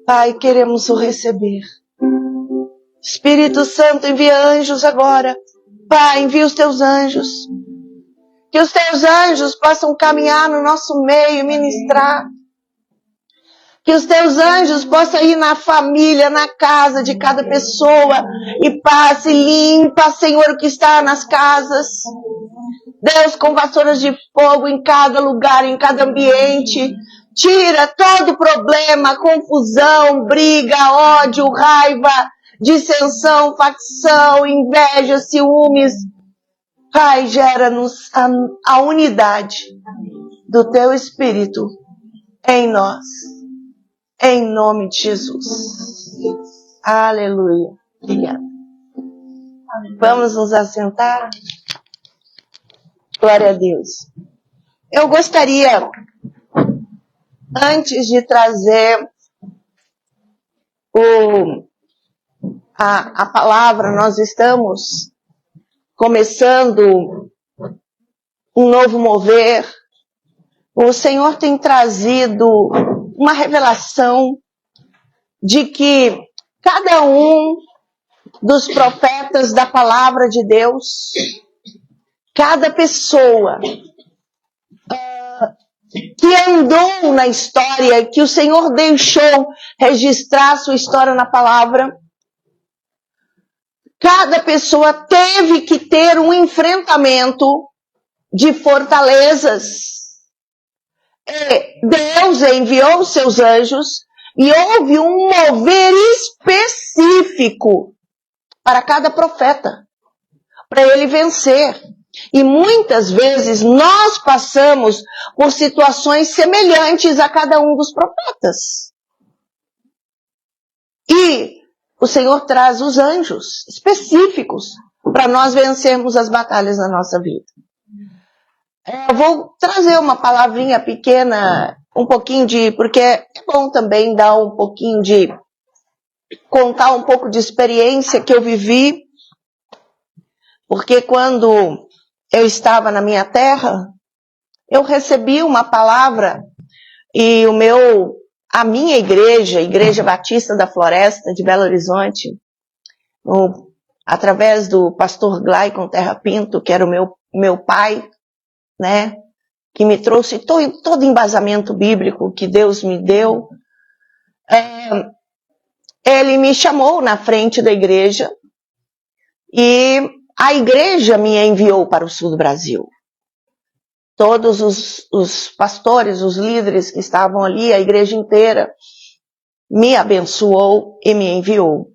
Pai, queremos o receber. Espírito Santo, envia anjos agora. Pai, envia os teus anjos. Que os teus anjos possam caminhar no nosso meio e ministrar. Que os teus anjos possam ir na família, na casa de cada pessoa e passe, limpa, Senhor, o que está nas casas. Deus, com vassouras de fogo em cada lugar, em cada ambiente. Tira todo problema, confusão, briga, ódio, raiva, dissensão, facção, inveja, ciúmes. Pai, gera-nos a unidade do teu Espírito em nós. Em nome de Jesus. Aleluia. Obrigada. Vamos nos assentar? Glória a Deus. Eu gostaria, antes de trazer a palavra, nós estamos começando um novo mover. O Senhor tem trazido uma revelação de que cada um dos profetas da palavra de Deus, cada pessoa que andou na história, que o Senhor deixou registrar sua história na palavra, cada pessoa teve que ter um enfrentamento de fortalezas. Deus enviou os seus anjos e houve um mover específico para cada profeta, para ele vencer. E muitas vezes nós passamos por situações semelhantes a cada um dos profetas. E o Senhor traz os anjos específicos para nós vencermos as batalhas na nossa vida. Eu vou trazer uma palavrinha pequena, um pouquinho porque é bom também dar um pouquinho contar um pouco de experiência que eu vivi, porque quando eu estava na minha terra, eu recebi uma palavra e a minha igreja, Igreja Batista da Floresta de Belo Horizonte, através do pastor Glaicon Terra Pinto, que era o meu pai, né, que me trouxe todo embasamento bíblico que Deus me deu, ele me chamou na frente da igreja e a igreja me enviou para o sul do Brasil. Todos os pastores, os líderes que estavam ali, a igreja inteira, me abençoou e me enviou.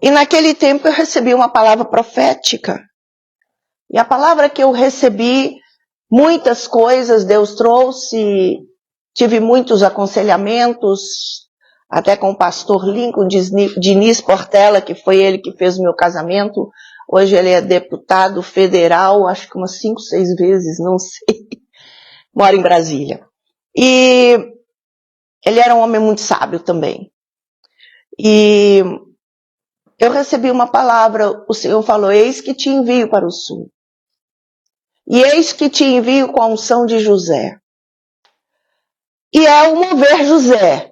E naquele tempo eu recebi uma palavra profética. E a palavra que eu recebi, muitas coisas Deus trouxe, tive muitos aconselhamentos, até com o pastor Lincoln Diniz Portela, que foi ele que fez o meu casamento. Hoje ele é deputado federal, acho que umas 5, 6 vezes, não sei. Mora em Brasília. E ele era um homem muito sábio também. E eu recebi uma palavra, o Senhor falou: eis que te envio para o sul. E eis que te envio com a unção de José. E é o mover José.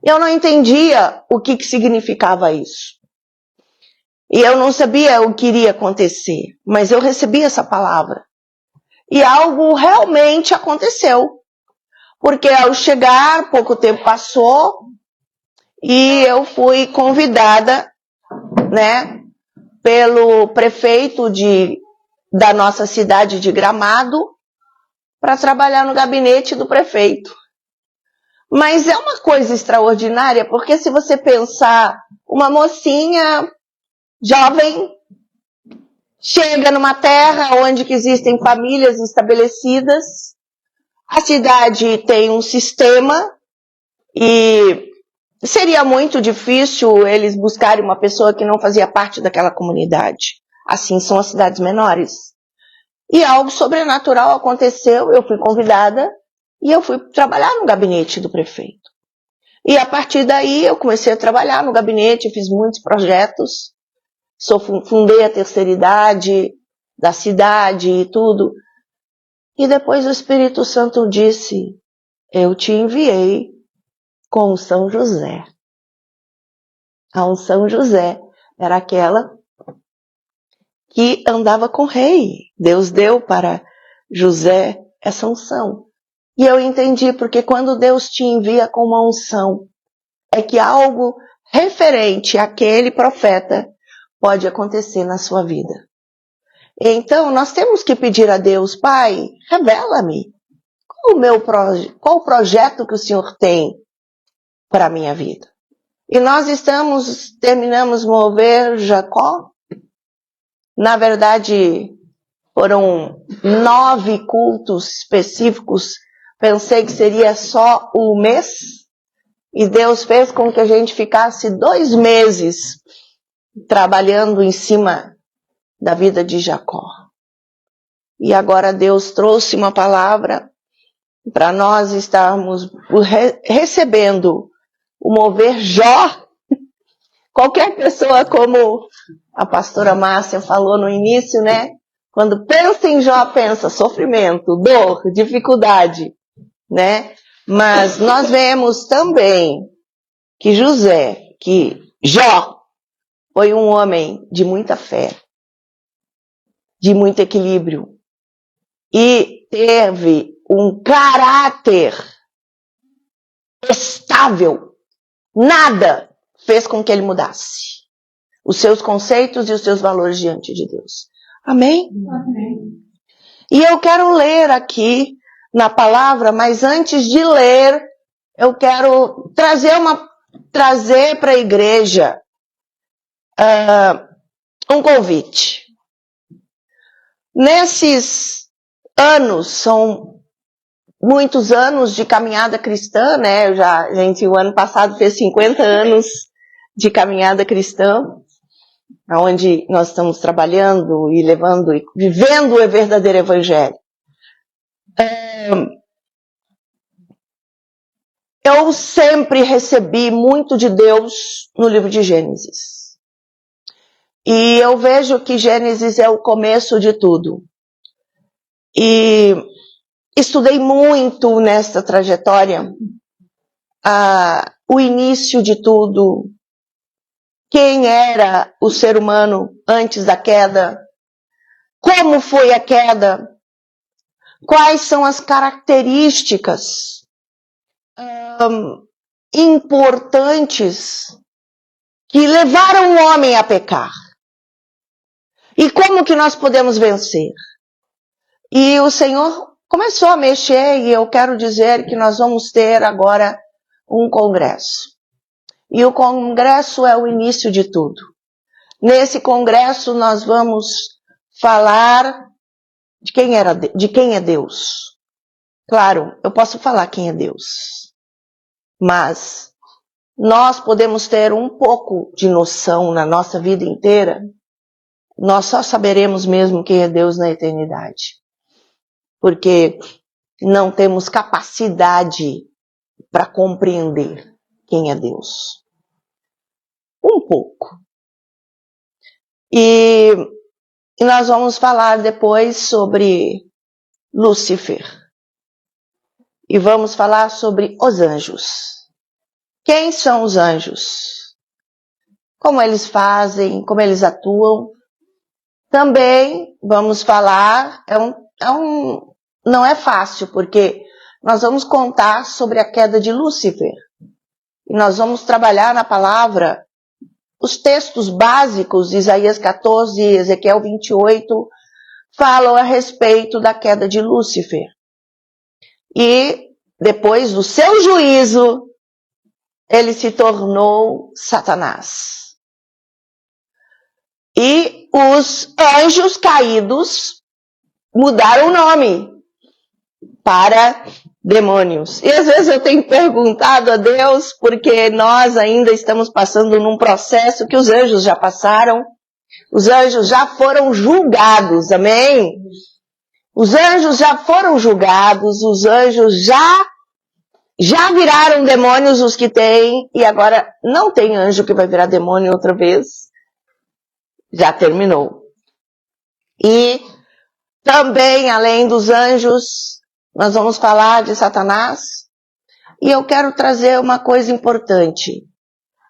Eu não entendia o que significava isso. E eu não sabia o que iria acontecer. Mas eu recebi essa palavra. E algo realmente aconteceu. Porque ao chegar, pouco tempo passou, e eu fui convidada, né, pelo prefeito da nossa cidade de Gramado, para trabalhar no gabinete do prefeito. Mas é uma coisa extraordinária, porque se você pensar, uma mocinha jovem chega numa terra onde que existem famílias estabelecidas, a cidade tem um sistema e seria muito difícil eles buscarem uma pessoa que não fazia parte daquela comunidade. Assim são as cidades menores. E algo sobrenatural aconteceu, eu fui convidada e eu fui trabalhar no gabinete do prefeito. E a partir daí eu comecei a trabalhar no gabinete, fiz muitos projetos, fundei a terceira idade da cidade e tudo. E depois o Espírito Santo disse: eu te enviei com São José. A unção José era aquela que andava com o rei. Deus deu para José essa unção. E eu entendi, porque quando Deus te envia com uma unção, é que algo referente àquele profeta pode acontecer na sua vida. Então, nós temos que pedir a Deus: Pai, revela-me qual o projeto que o Senhor tem para a minha vida. E nós terminamos mover Jacó. Na verdade, foram 9 cultos específicos. Pensei que seria só um mês. E Deus fez com que a gente ficasse 2 meses trabalhando em cima da vida de Jacó. E agora Deus trouxe uma palavra para nós estarmos recebendo o mover Jó. Qualquer pessoa, como a pastora Márcia falou no início, né? Quando pensa em Jó, pensa sofrimento, dor, dificuldade, né? Mas nós vemos também que Jó foi um homem de muita fé, de muito equilíbrio, e teve um caráter estável. Nada fez com que ele mudasse os seus conceitos e os seus valores diante de Deus. Amém? Amém. E eu quero ler aqui na palavra, mas antes de ler, eu quero trazer para a igreja um convite. Nesses anos, são muitos anos de caminhada cristã, né? O ano passado fez 50 anos de caminhada cristã, onde nós estamos trabalhando e levando e vivendo o verdadeiro evangelho. Eu sempre recebi muito de Deus no livro de Gênesis. E eu vejo que Gênesis é o começo de tudo. E estudei muito nessa trajetória o início de tudo. Quem era o ser humano antes da queda? Como foi a queda? Quais são as características importantes que levaram o homem a pecar? E como que nós podemos vencer? E o Senhor começou a mexer, e eu quero dizer que nós vamos ter agora um congresso. E o congresso é o início de tudo. Nesse congresso nós vamos falar de quem é Deus. Claro, eu posso falar quem é Deus, mas nós podemos ter um pouco de noção na nossa vida inteira. Nós só saberemos mesmo quem é Deus na eternidade, porque não temos capacidade para compreender quem é Deus. Um pouco. E nós vamos falar depois sobre Lúcifer. E vamos falar sobre os anjos. Quem são os anjos? Como eles fazem, como eles atuam. Também vamos falar, não é fácil, porque nós vamos contar sobre a queda de Lúcifer. E nós vamos trabalhar na palavra os textos básicos, Isaías 14 e Ezequiel 28, falam a respeito da queda de Lúcifer. E depois do seu juízo, ele se tornou Satanás. E os anjos caídos mudaram o nome para demônios. E às vezes eu tenho perguntado a Deus, porque nós ainda estamos passando num processo que os anjos já passaram. Os anjos já foram julgados, amém? Os anjos já foram julgados, os anjos já viraram demônios os que têm, e agora não tem anjo que vai virar demônio outra vez. Já terminou. E também, além dos anjos, nós vamos falar de Satanás. E eu quero trazer uma coisa importante.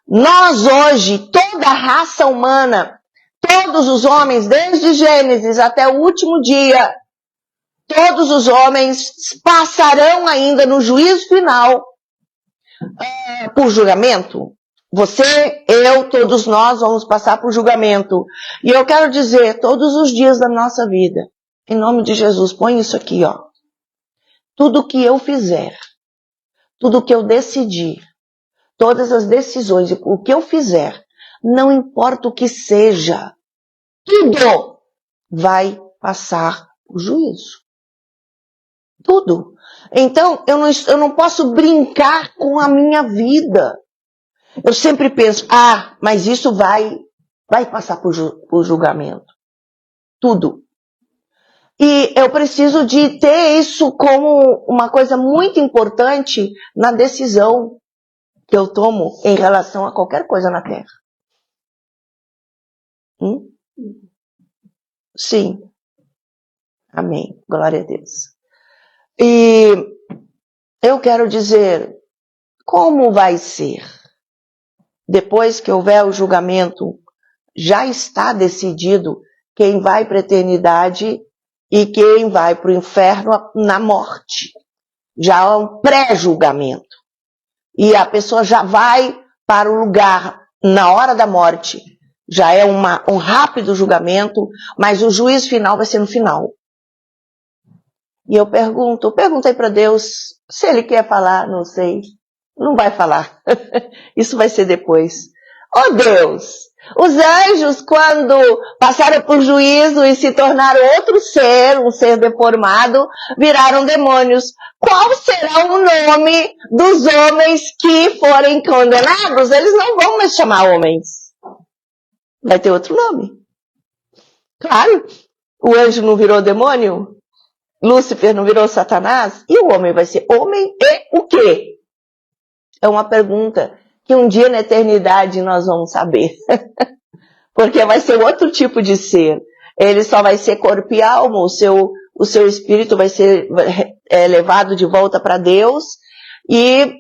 Nós hoje, toda a raça humana, todos os homens, desde Gênesis até o último dia, todos os homens passarão ainda no juízo final por julgamento. Você, eu, todos nós vamos passar por julgamento. E eu quero dizer, todos os dias da nossa vida, em nome de Jesus, põe isso aqui, ó. Tudo que eu fizer, tudo que eu decidir, todas as decisões, o que eu fizer, não importa o que seja, tudo vai passar por juízo. Tudo. Então, eu não posso brincar com a minha vida. Eu sempre penso, mas isso vai passar por julgamento. Tudo. E eu preciso de ter isso como uma coisa muito importante na decisão que eu tomo em relação a qualquer coisa na Terra. Sim. Amém. Glória a Deus. E eu quero dizer, como vai ser? Depois que houver o julgamento, já está decidido quem vai para a eternidade e quem vai para o inferno na morte. Já há um pré-julgamento. E a pessoa já vai para o lugar na hora da morte. Já é um rápido julgamento, mas o juízo final vai ser no final. E eu perguntei para Deus, se Ele quer falar, não sei. Não vai falar. Isso vai ser depois. Oh Deus! Os anjos, quando passaram por juízo e se tornaram outro ser, um ser deformado, viraram demônios. Qual será o nome dos homens que forem condenados? Eles não vão mais chamar homens. Vai ter outro nome. Claro, o anjo não virou demônio? Lúcifer não virou Satanás? E o homem vai ser homem e o quê? É uma pergunta que um dia na eternidade nós vamos saber. Porque vai ser outro tipo de ser. Ele só vai ser corpo e alma, o seu espírito vai ser levado de volta para Deus e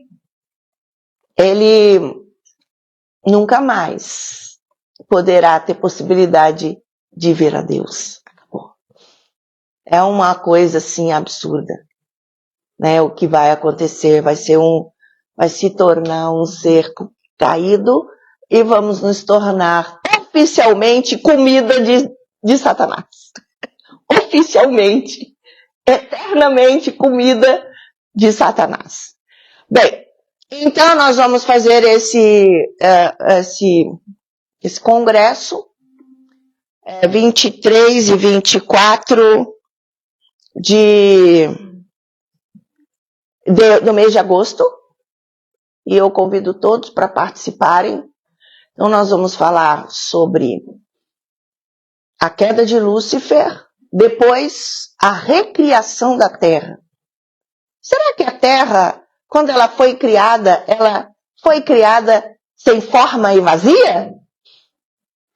ele nunca mais poderá ter possibilidade de ver a Deus. Acabou. É uma coisa assim absurda, né? O que vai acontecer vai se tornar um ser caído e vamos nos tornar oficialmente comida de Satanás. Oficialmente, eternamente comida de Satanás. Bem, então nós vamos fazer esse congresso 23 e 24 do mês de agosto. E eu convido todos para participarem. Então nós vamos falar sobre a queda de Lúcifer, depois a recriação da Terra. Será que a Terra, quando ela foi criada sem forma e vazia?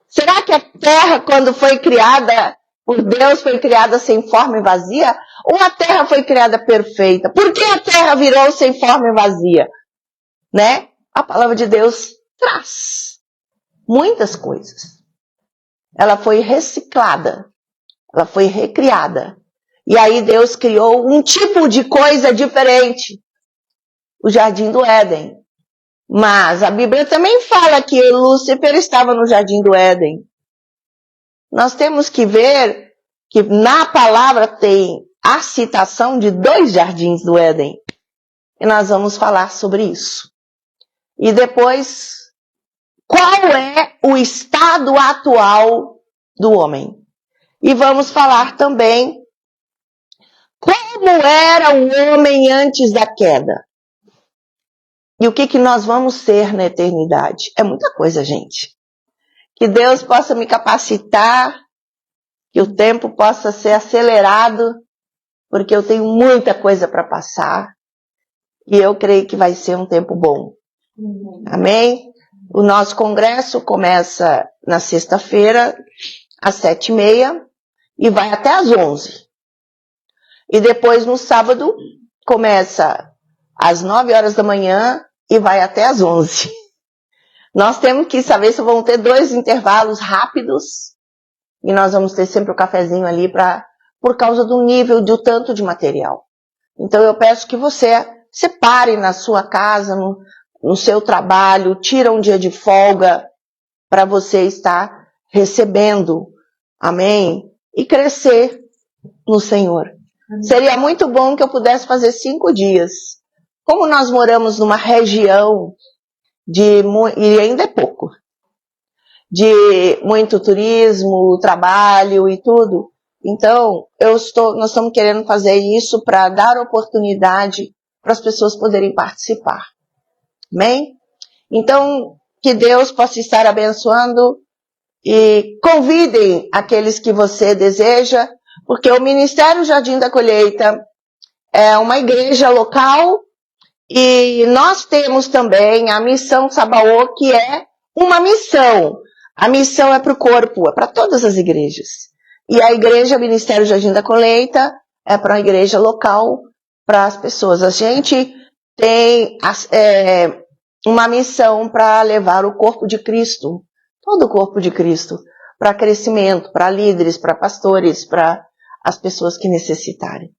Será que a Terra, quando foi criada por Deus, foi criada sem forma e vazia? Ou a Terra foi criada perfeita? Por que a Terra virou sem forma e vazia? Né? A palavra de Deus traz muitas coisas. Ela foi reciclada, ela foi recriada. E aí Deus criou um tipo de coisa diferente, o Jardim do Éden. Mas a Bíblia também fala que Lúcifer estava no Jardim do Éden. Nós temos que ver que na palavra tem a citação de 2 jardins do Éden. E nós vamos falar sobre isso. E depois, qual é o estado atual do homem? E vamos falar também como era o homem antes da queda. E o que nós vamos ser na eternidade? É muita coisa, gente. Que Deus possa me capacitar, que o tempo possa ser acelerado, porque eu tenho muita coisa para passar. E eu creio que vai ser um tempo bom. Amém? O nosso congresso começa na sexta-feira, às 7h30, e vai até às 11h. E depois, no sábado, começa às 9 horas da manhã e vai até às 11. Nós temos que saber se vão ter 2 intervalos rápidos e nós vamos ter sempre o cafezinho ali por causa do nível, do tanto de material. Então eu peço que você separe na sua casa, no seu trabalho, tira um dia de folga para você estar recebendo, amém? E crescer no Senhor. Amém. Seria muito bom que eu pudesse fazer 5 dias. Como nós moramos numa região e ainda é pouco, de muito turismo, trabalho e tudo, então nós estamos querendo fazer isso para dar oportunidade para as pessoas poderem participar. Amém? Então, que Deus possa estar abençoando e convidem aqueles que você deseja, porque o Ministério Jardim da Colheita é uma igreja local e nós temos também a Missão Sabaoth, que é uma missão. A missão é para o corpo, é para todas as igrejas. E a igreja Ministério Jardim da Colheita é para a igreja local, para as pessoas. A gente tem uma missão para levar o corpo de Cristo, todo o corpo de Cristo, para crescimento, para líderes, para pastores, para as pessoas que necessitarem.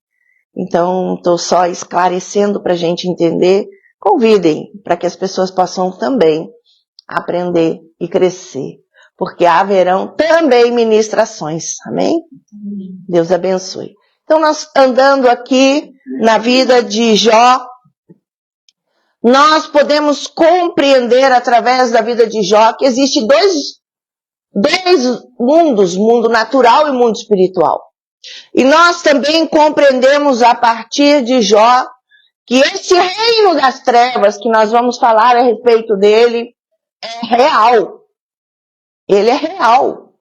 Então, estou só esclarecendo para a gente entender. Convidem para que as pessoas possam também aprender e crescer, porque haverão também ministrações. Amém? Deus abençoe. Então, nós andando aqui na vida de Jó, nós podemos compreender através da vida de Jó que existe dois mundos, mundo natural e mundo espiritual. E nós também compreendemos a partir de Jó que esse reino das trevas, que nós vamos falar a respeito dele, é real. Ele é real.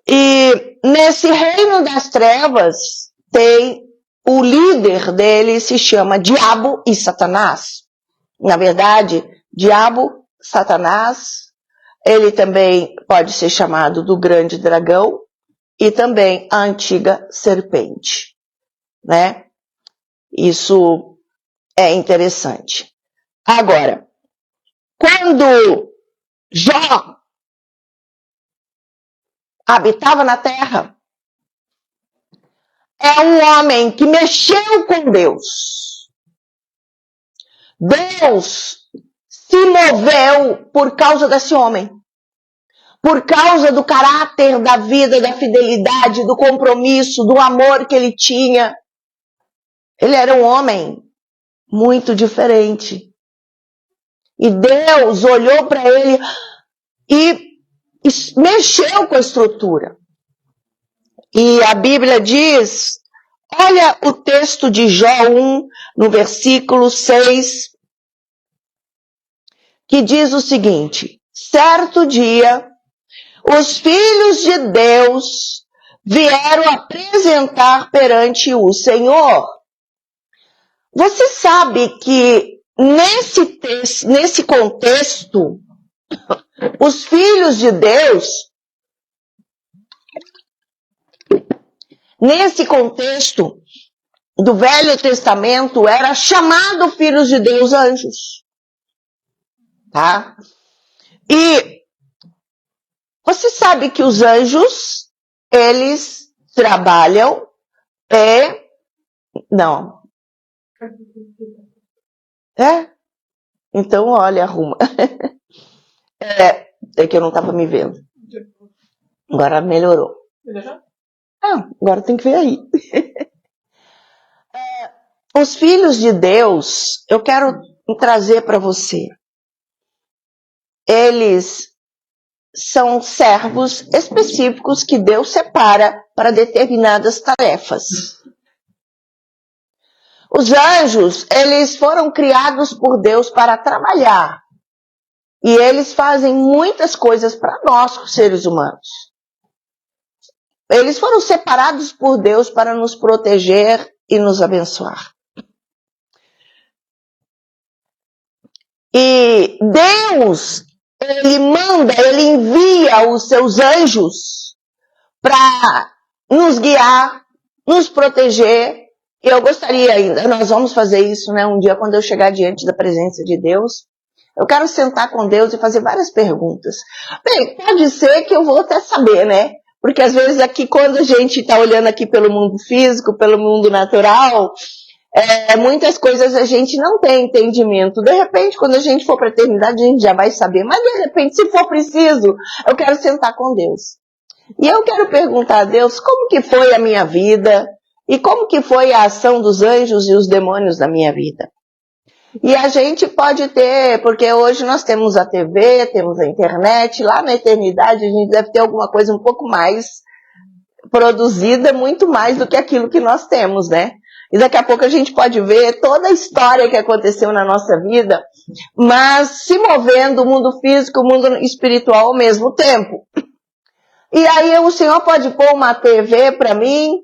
E nesse reino das trevas tem o líder dele, se chama Diabo e Satanás. Na verdade, Diabo, Satanás, ele também pode ser chamado do grande dragão e também a antiga serpente, né? Isso é interessante. Agora, quando Jó habitava na terra, é um homem que mexeu com Deus. Deus se moveu por causa desse homem. Por causa do caráter da vida, da fidelidade, do compromisso, do amor que ele tinha. Ele era um homem muito diferente. E Deus olhou para ele e mexeu com a estrutura. E a Bíblia diz, olha o texto de Jó 1, no versículo 6, que diz o seguinte: certo dia, os filhos de Deus vieram apresentar perante o Senhor. Você sabe que nesse contexto, os filhos de Deus, nesse contexto do Velho Testamento, era chamado filhos de Deus anjos. Tá? E você sabe que os anjos, eles trabalham não. Então, olha, arruma. É que eu não estava me vendo. Agora melhorou. Agora tem que ver aí. Os filhos de Deus, eu quero trazer para você. Eles são servos específicos que Deus separa para determinadas tarefas. Os anjos, eles foram criados por Deus para trabalhar. E eles fazem muitas coisas para nós, seres humanos. Eles foram separados por Deus para nos proteger e nos abençoar. E Deus, ele envia os seus anjos para nos guiar, nos proteger E eu gostaria ainda, nós vamos fazer isso, né? Um dia quando eu chegar diante da presença de Deus, eu quero sentar com Deus e fazer várias perguntas. Bem, pode ser que eu vou até saber, né? Porque às vezes aqui, quando a gente está olhando aqui pelo mundo físico, pelo mundo natural, muitas coisas a gente não tem entendimento. De repente, quando a gente for para a eternidade, a gente já vai saber. Mas de repente, se for preciso, eu quero sentar com Deus. E eu quero perguntar a Deus como que foi a minha vida e como que foi a ação dos anjos e os demônios na minha vida. E a gente pode ter, porque hoje nós temos a TV, temos a internet, lá na eternidade a gente deve ter alguma coisa um pouco mais produzida, muito mais do que aquilo que nós temos, né? E daqui a pouco a gente pode ver toda a história que aconteceu na nossa vida, mas se movendo o mundo físico e o mundo espiritual ao mesmo tempo. E aí o Senhor pode pôr uma TV para mim,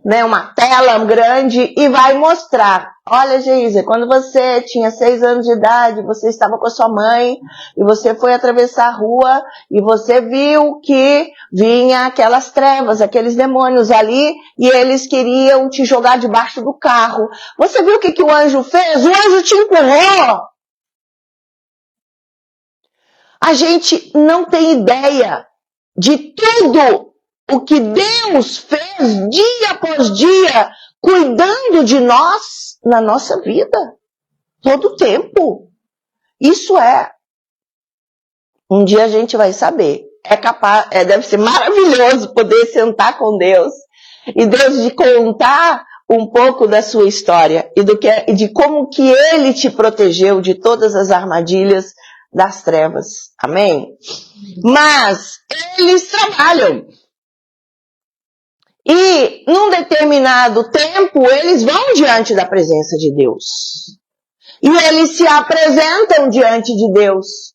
né, uma tela grande, e vai mostrar. Olha, Geisa, quando você tinha 6 anos de idade, você estava com a sua mãe, e você foi atravessar a rua, e você viu que vinha aquelas trevas, aqueles demônios ali, e eles queriam te jogar debaixo do carro. Você viu o que o anjo fez? O anjo te empurrou! A gente não tem ideia de tudo o que Deus fez dia após dia, cuidando de nós na nossa vida, todo o tempo. Isso um dia a gente vai saber. Deve ser maravilhoso poder sentar com Deus e Deus de contar um pouco da sua história e de como que Ele te protegeu de todas as armadilhas das trevas. Amém? Mas eles trabalham. E num determinado tempo eles vão diante da presença de Deus. E eles se apresentam diante de Deus.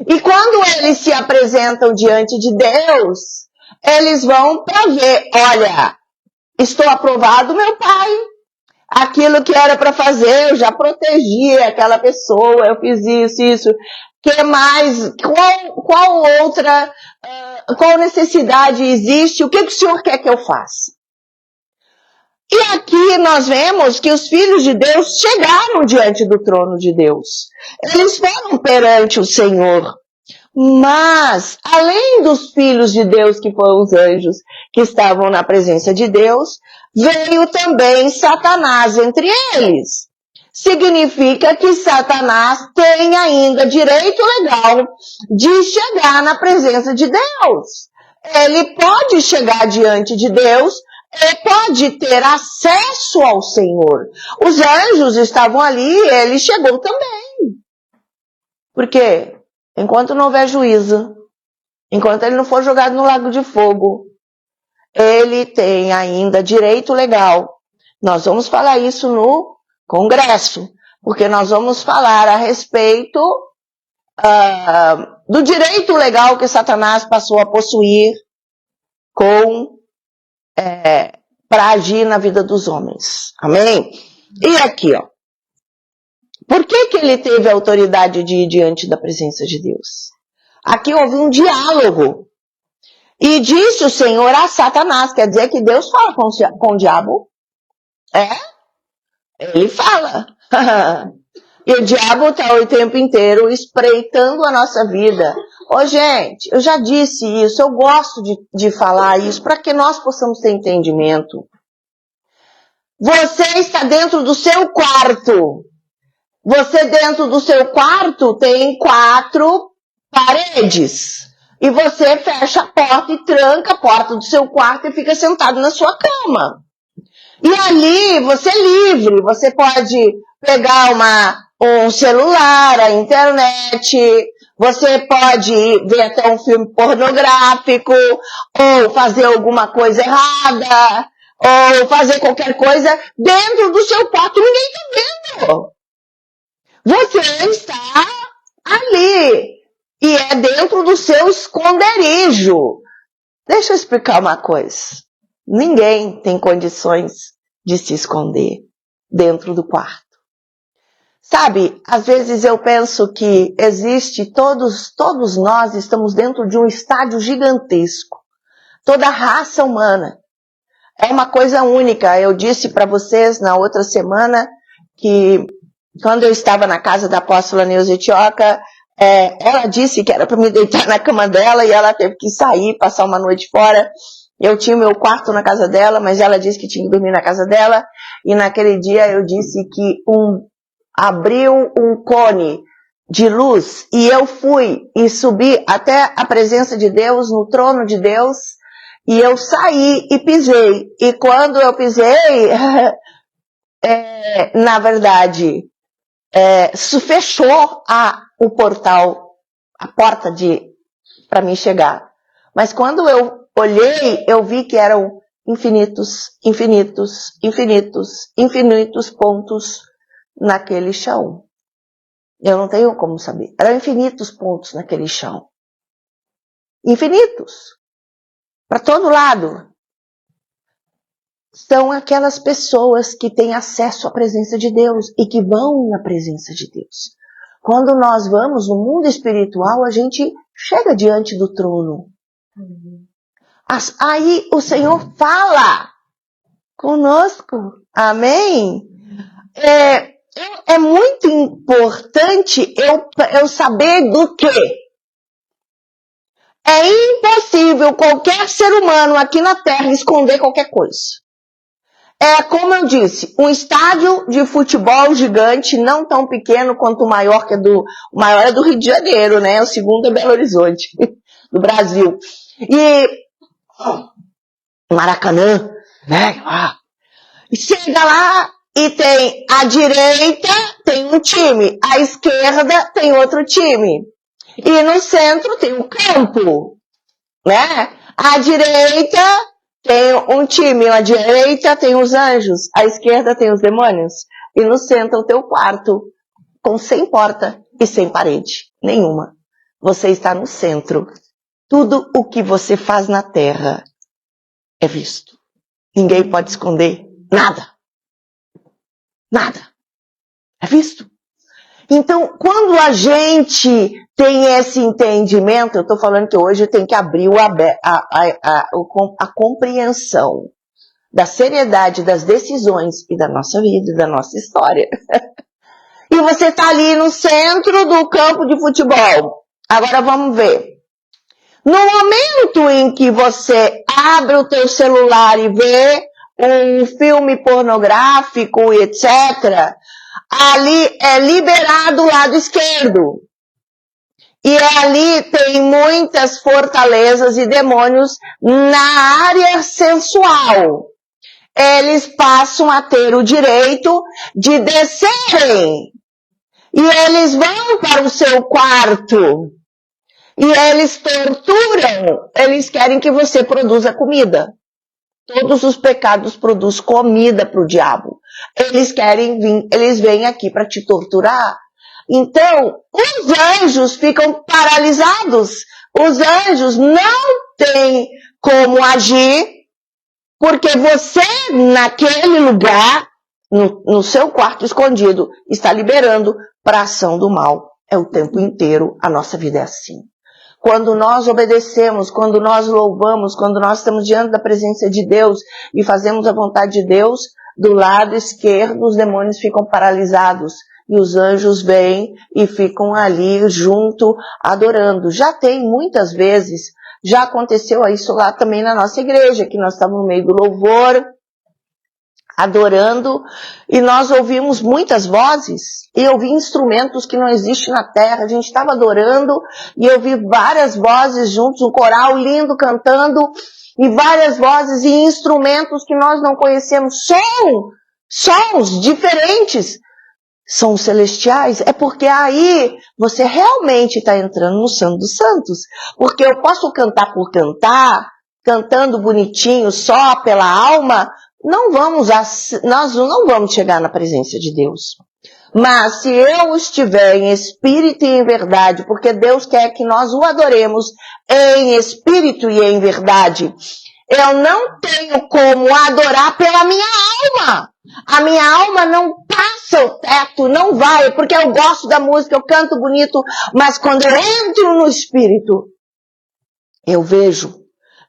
E quando eles se apresentam diante de Deus, eles vão para ver, olha, estou aprovado, meu Pai. Aquilo que era para fazer, eu já protegi aquela pessoa, eu fiz isso. Que mais? Qual necessidade existe? O que o Senhor quer que eu faça? E aqui nós vemos que os filhos de Deus chegaram diante do trono de Deus. Eles foram perante o Senhor. Mas, além dos filhos de Deus, que foram os anjos que estavam na presença de Deus, veio também Satanás entre eles. Significa que Satanás tem ainda direito legal de chegar na presença de Deus. Ele pode chegar diante de Deus, ele pode ter acesso ao Senhor. Os anjos estavam ali, ele chegou também. Por quê? Enquanto não houver juízo, enquanto ele não for jogado no lago de fogo, ele tem ainda direito legal. Nós vamos falar isso no Congresso, porque nós vamos falar a respeito do direito legal que Satanás passou a possuir para agir na vida dos homens. Amém? E aqui, ó. Por que ele teve a autoridade de ir diante da presença de Deus? Aqui houve um diálogo. E disse o Senhor a Satanás, quer dizer que Deus fala com o diabo? Ele fala. E o diabo está o tempo inteiro espreitando a nossa vida. Gente, eu já disse isso, eu gosto de falar isso para que nós possamos ter entendimento. Você está dentro do seu quarto. Você dentro do seu quarto tem 4 paredes. E você fecha a porta e tranca a porta do seu quarto e fica sentado na sua cama. E ali você é livre, você pode pegar um celular, a internet, você pode ver até um filme pornográfico, ou fazer alguma coisa errada, ou fazer qualquer coisa dentro do seu quarto, ninguém está vendo. Você está ali, e é dentro do seu esconderijo. Deixa eu explicar uma coisa. Ninguém tem condições de se esconder dentro do quarto. Sabe, às vezes eu penso que todos nós estamos dentro de um estádio gigantesco. Toda a raça humana. É uma coisa única. Eu disse para vocês na outra semana que quando eu estava na casa da apóstola Neuza Etioca, ela disse que era para me deitar na cama dela e ela teve que sair, passar uma noite fora. Eu tinha meu quarto na casa dela, mas ela disse que tinha que dormir na casa dela. E naquele dia eu disse que abriu um cone de luz e eu fui e subi até a presença de Deus, no trono de Deus, e eu saí e pisei. E quando eu pisei, na verdade, fechou o portal, a porta para mim chegar. Mas quando eu olhei, eu vi que eram infinitos pontos naquele chão. Eu não tenho como saber. Eram infinitos pontos naquele chão. Infinitos. Para todo lado. São aquelas pessoas que têm acesso à presença de Deus e que vão na presença de Deus. Quando nós vamos no mundo espiritual, a gente chega diante do trono. Aí o Senhor fala conosco. Amém? É muito importante eu saber do quê? É impossível qualquer ser humano aqui na Terra esconder qualquer coisa. Como eu disse, um estádio de futebol gigante, não tão pequeno quanto o maior, o maior é do Rio de Janeiro, né? O segundo é Belo Horizonte, do Brasil. E Maracanã, né? E chega lá e tem a direita, tem um time, a esquerda tem outro time. E no centro tem o campo, né? A direita tem um time, a direita tem os anjos, a esquerda tem os demônios. E no centro o teu quarto, sem porta e sem parede nenhuma. Você está no centro. Tudo o que você faz na terra é visto. Ninguém pode esconder nada. Nada. É visto. Então, quando a gente tem esse entendimento, eu estou falando que hoje tem que abrir a compreensão da seriedade das decisões e da nossa vida, e da nossa história. E você está ali no centro do campo de futebol. Agora vamos ver. No momento em que você abre o teu celular e vê um filme pornográfico, etc., ali é liberado o lado esquerdo. E ali tem muitas fortalezas e demônios na área sensual. Eles passam a ter o direito de descerem. E eles vão para o seu quarto. E eles torturam. Eles querem que você produza comida. Todos os pecados produzem comida para o diabo. Eles vêm aqui para te torturar. Então, os anjos ficam paralisados. Os anjos não têm como agir, porque você, naquele lugar, no seu quarto escondido, está liberando para a ação do mal. É o tempo inteiro, a nossa vida é assim. Quando nós obedecemos, quando nós louvamos, quando nós estamos diante da presença de Deus e fazemos a vontade de Deus, do lado esquerdo os demônios ficam paralisados e os anjos vêm e ficam ali junto, adorando. Já tem muitas vezes, já aconteceu isso lá também na nossa igreja, que nós estávamos no meio do louvor, adorando, e nós ouvimos muitas vozes, e eu vi instrumentos que não existem na terra. A gente estava adorando, e eu vi várias vozes juntos, um coral lindo cantando, e várias vozes e instrumentos que nós não conhecemos, sons diferentes, sons celestiais. É porque aí você realmente está entrando no Santo dos Santos, porque eu posso cantar por cantar, cantando bonitinho só pela alma, nós não vamos chegar na presença de Deus. Mas se eu estiver em espírito e em verdade, porque Deus quer que nós o adoremos em espírito e em verdade, eu não tenho como adorar pela minha alma. A minha alma não passa o teto, não vai, porque eu gosto da música, eu canto bonito, mas quando eu entro no espírito, eu vejo.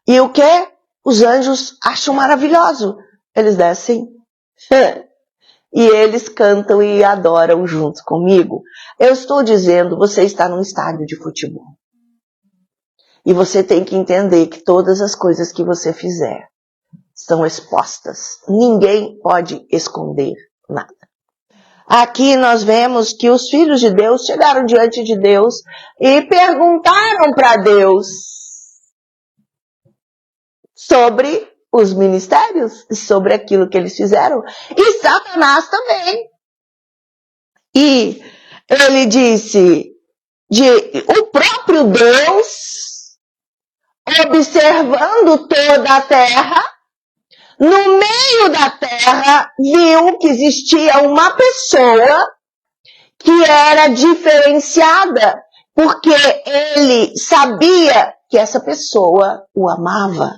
E o quê? os anjos acham maravilhoso. Eles descem e eles cantam e adoram junto comigo. Eu estou dizendo, você está num estádio de futebol. E você tem que entender que todas as coisas que você fizer são expostas. Ninguém pode esconder nada. Aqui nós vemos que os filhos de Deus chegaram diante de Deus e perguntaram para Deus sobre os ministérios, sobre aquilo que eles fizeram. E Satanás também. E ele disse, o próprio Deus, observando toda a terra, no meio da terra, viu que existia uma pessoa que era diferenciada, porque ele sabia que essa pessoa o amava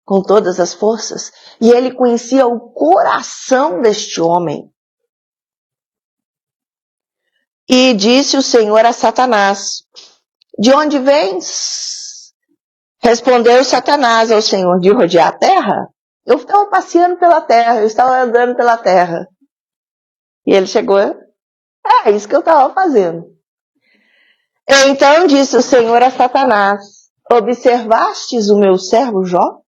com todas as forças, e ele conhecia o coração deste homem. E disse o Senhor a Satanás, de onde vens? Respondeu Satanás ao Senhor, de rodear a terra? Eu estava passeando pela terra, eu estava andando pela terra. E ele chegou, é isso que eu estava fazendo. Então disse o Senhor a Satanás, observastes o meu servo Jó?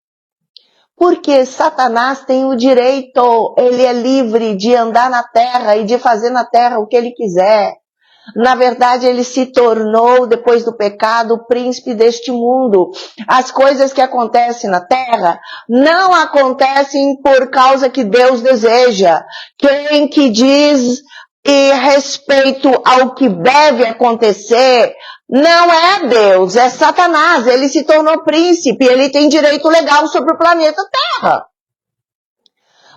Porque Satanás tem o direito, ele é livre de andar na terra e de fazer na terra o que ele quiser. Na verdade, ele se tornou, depois do pecado, o príncipe deste mundo. As coisas que acontecem na terra não acontecem por causa que Deus deseja. Quem que diz e respeito ao que deve acontecer não é Deus, é Satanás. Ele se tornou príncipe, ele tem direito legal sobre o planeta Terra.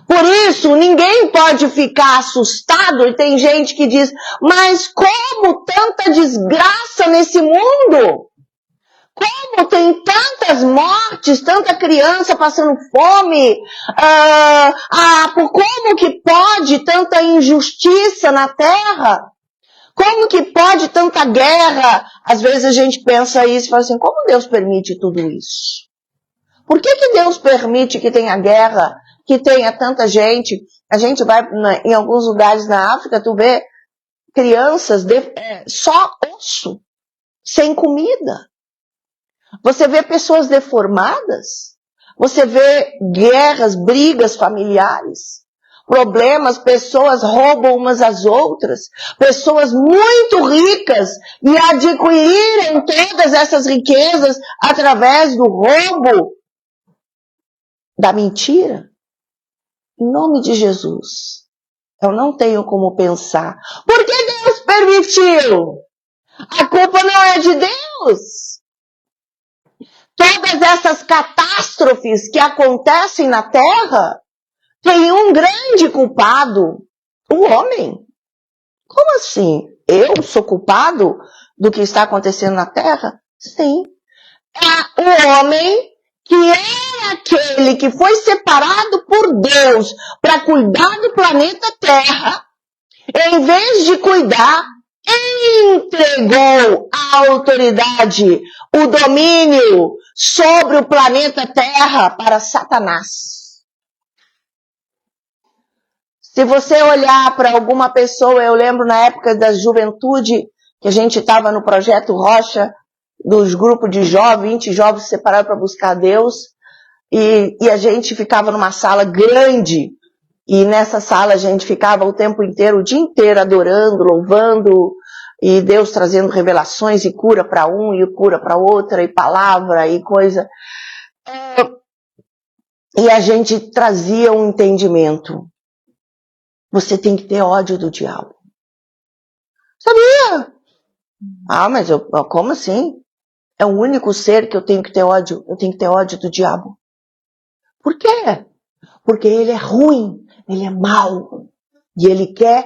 Por isso, ninguém pode ficar assustado, e tem gente que diz, mas como tanta desgraça nesse mundo? Como tem tantas mortes, tanta criança passando fome? Como que pode tanta injustiça na Terra? Como que pode tanta guerra? Às vezes a gente pensa isso e fala assim, como Deus permite tudo isso? Por que Deus permite que tenha guerra? Que tenha tanta gente? A gente vai em alguns lugares na África, tu vê crianças só osso, sem comida. Você vê pessoas deformadas. Você vê guerras, brigas familiares. Problemas, pessoas roubam umas às outras. Pessoas muito ricas e adquirirem todas essas riquezas através do roubo, da mentira. Em nome de Jesus, eu não tenho como pensar. Por que Deus permitiu? A culpa não é de Deus. Todas essas catástrofes que acontecem na Terra, tem um grande culpado, o homem. Como assim? Eu sou culpado do que está acontecendo na Terra? Sim. É o homem que era aquele que foi separado por Deus para cuidar do planeta Terra, em vez de cuidar, entregou a autoridade, o domínio sobre o planeta Terra para Satanás. Se você olhar para alguma pessoa, eu lembro na época da juventude, que a gente estava no Projeto Rocha, dos grupos de jovens, 20 jovens separados para buscar Deus, e a gente ficava numa sala grande, e nessa sala a gente ficava o tempo inteiro, o dia inteiro adorando, louvando, e Deus trazendo revelações e cura para um e cura para outra, e palavra e coisa. E a gente trazia um entendimento. Você tem que ter ódio do diabo. Sabia? Mas como assim? É o único ser que eu tenho que ter ódio. Eu tenho que ter ódio do diabo. Por quê? Porque ele é ruim, ele é mau. E ele quer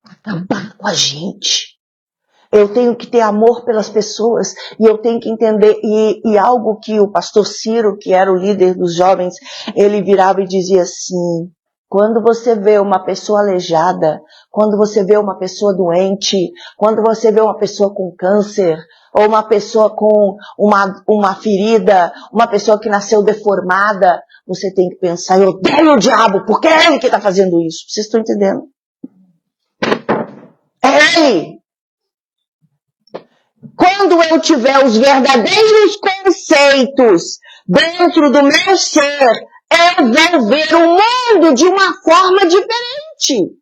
acabar com a gente. Eu tenho que ter amor pelas pessoas. E eu tenho que entender. E algo que o pastor Ciro, que era o líder dos jovens, ele virava e dizia assim, quando você vê uma pessoa aleijada, quando você vê uma pessoa doente, quando você vê uma pessoa com câncer, ou uma pessoa com uma ferida, uma pessoa que nasceu deformada, você tem que pensar, eu odeio o diabo, porque é ele que está fazendo isso. Vocês estão entendendo? É ele. Quando eu tiver os verdadeiros conceitos dentro do meu ser, eu vou ver o mundo de uma forma diferente.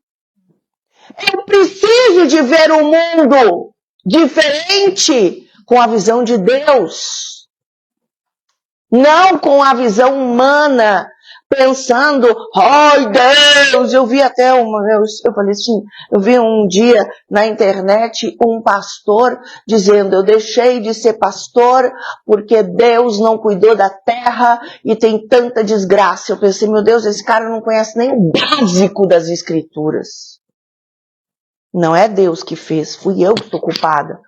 Eu preciso de ver o mundo diferente com a visão de Deus. Não com a visão humana, pensando, ai Deus, eu vi até eu falei assim, eu vi um dia na internet um pastor dizendo, eu deixei de ser pastor porque Deus não cuidou da terra e tem tanta desgraça. Eu pensei, meu Deus, esse cara não conhece nem o básico das escrituras. Não é Deus que fez, fui eu que estou culpada.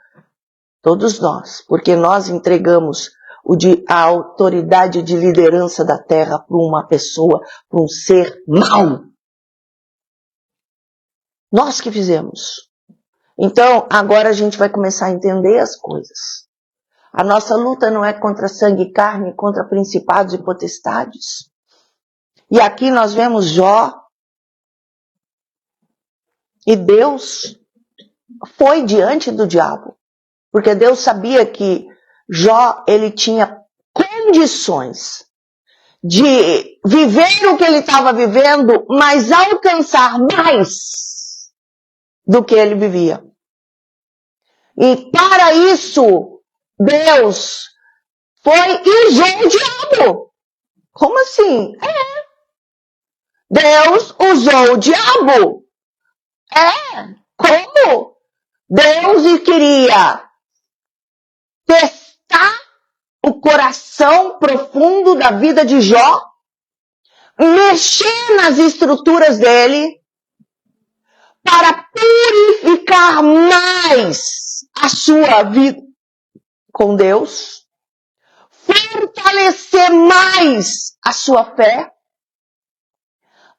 Todos nós, porque nós entregamos a autoridade de liderança da terra para uma pessoa, para um ser mau. Nós que fizemos. Então, agora a gente vai começar a entender as coisas. A nossa luta não é contra sangue e carne, contra principados e potestades. E aqui nós vemos Jó. E Deus foi diante do diabo. Porque Deus sabia que Jó, ele tinha condições de viver o que ele estava vivendo, mas alcançar mais do que ele vivia. E para isso, Deus foi e usou o diabo. Como assim? Deus usou o diabo. Como? Deus queria testar o coração profundo da vida de Jó, mexer nas estruturas dele, para purificar mais a sua vida com Deus, fortalecer mais a sua fé,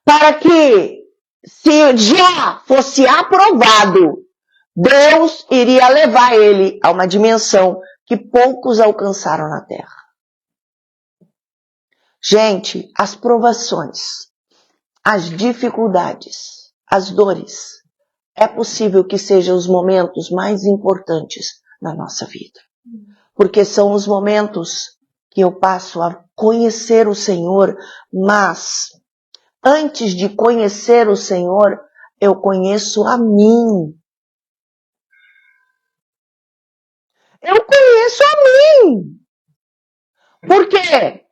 para que, se já fosse aprovado, Deus iria levar ele a uma dimensão que poucos alcançaram na terra. Gente, as provações, as dificuldades, as dores, é possível que sejam os momentos mais importantes na nossa vida. Porque são os momentos que eu passo a conhecer o Senhor, mas antes de conhecer o Senhor, eu conheço a mim. Eu conheço a mim. Por quê?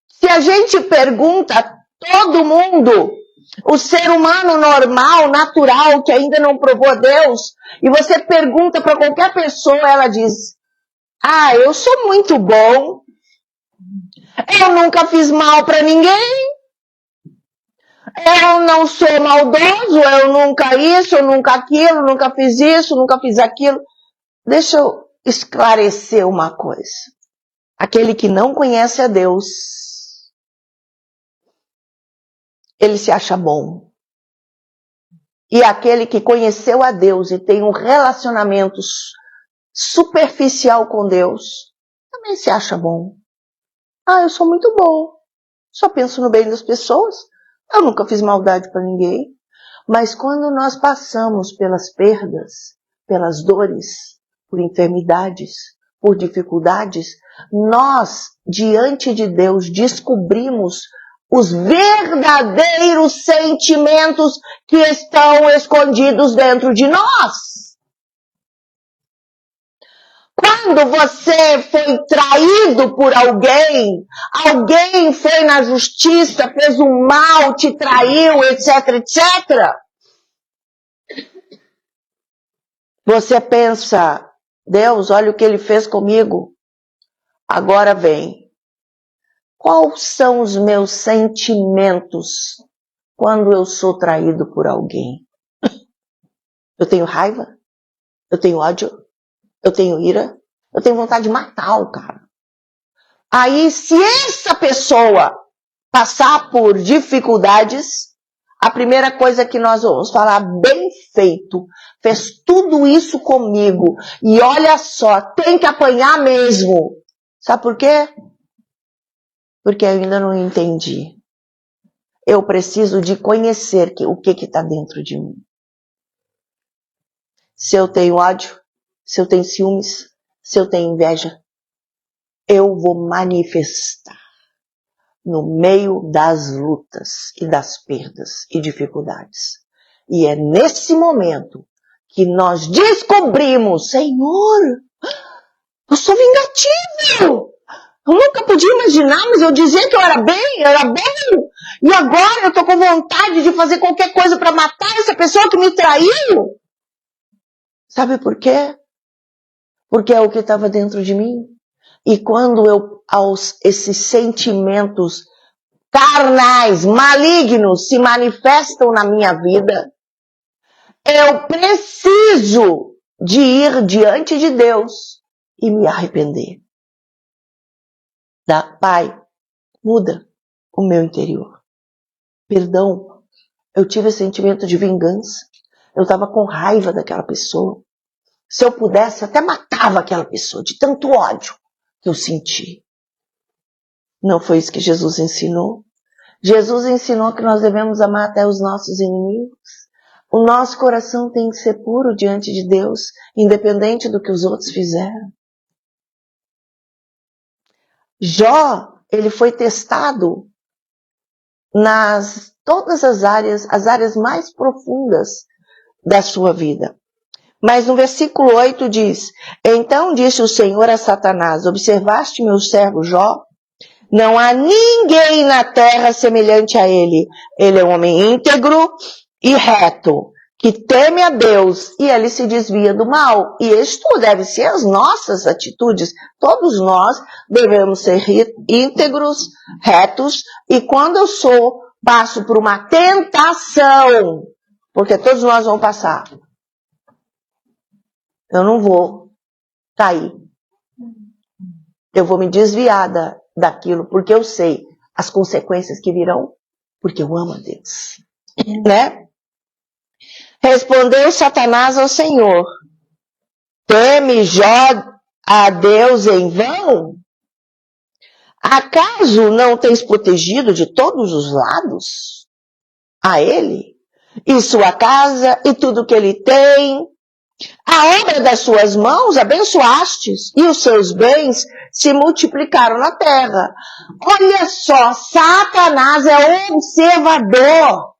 Se a gente pergunta a todo mundo, o ser humano normal, natural, que ainda não provou a Deus, e você pergunta para qualquer pessoa, ela diz, eu sou muito bom, eu nunca fiz mal para ninguém, eu não sou maldoso, eu nunca isso, eu nunca aquilo, nunca fiz isso, nunca fiz aquilo. Deixa eu esclarecer uma coisa. Aquele que não conhece a Deus, ele se acha bom. E aquele que conheceu a Deus e tem um relacionamento superficial com Deus, também se acha bom. Eu sou muito bom. Só penso no bem das pessoas. Eu nunca fiz maldade para ninguém. Mas quando nós passamos pelas perdas, pelas dores, por enfermidades, por dificuldades, nós, diante de Deus, descobrimos os verdadeiros sentimentos que estão escondidos dentro de nós. Quando você foi traído por alguém, alguém foi na justiça, fez um mal, te traiu, etc, etc. Você pensa, Deus, olha o que ele fez comigo. Agora vem. Quais são os meus sentimentos quando eu sou traído por alguém? Eu tenho raiva? Eu tenho ódio? Eu tenho ira? Eu tenho vontade de matar o cara. Aí, se essa pessoa passar por dificuldades, a primeira coisa que nós vamos falar, bem feito, fez tudo isso comigo, e olha só, tem que apanhar mesmo. Sabe por quê? Porque eu ainda não entendi. Eu preciso de conhecer o que está dentro de mim. Se eu tenho ódio, se eu tenho ciúmes, se eu tenho inveja, eu vou manifestar no meio das lutas e das perdas e dificuldades. E é nesse momento que nós descobrimos, Senhor, eu sou vingativo. Eu nunca podia imaginar, mas eu dizia que eu era bom. E agora eu estou com vontade de fazer qualquer coisa para matar essa pessoa que me traiu. Sabe por quê? Porque é o que estava dentro de mim. E quando esses sentimentos carnais, malignos, se manifestam na minha vida, eu preciso de ir diante de Deus e me arrepender. Pai, muda o meu interior. Perdão, eu tive esse sentimento de vingança. Eu estava com raiva daquela pessoa. Se eu pudesse, eu até matava aquela pessoa, de tanto ódio que eu senti. Não foi isso que Jesus ensinou? Jesus ensinou que nós devemos amar até os nossos inimigos. O nosso coração tem que ser puro diante de Deus, independente do que os outros fizeram. Jó, ele foi testado nas todas as áreas mais profundas da sua vida. Mas no versículo 8 diz, então disse o Senhor a Satanás, observaste meu servo Jó? Não há ninguém na terra semelhante a ele. Ele é um homem íntegro e reto, que teme a Deus e ele se desvia do mal. E isto deve ser as nossas atitudes. Todos nós devemos ser íntegros, retos, e quando eu passo por uma tentação, porque todos nós vamos passar, eu não vou cair. Eu vou me desviar daquilo, porque eu sei as consequências que virão, porque eu amo a Deus. Né? Respondeu Satanás ao Senhor, teme Jó a Deus em vão? Acaso não tens protegido de todos os lados a ele, e sua casa, e tudo que ele tem? A obra das suas mãos abençoastes, e os seus bens se multiplicaram na terra. Olha só, Satanás é observador.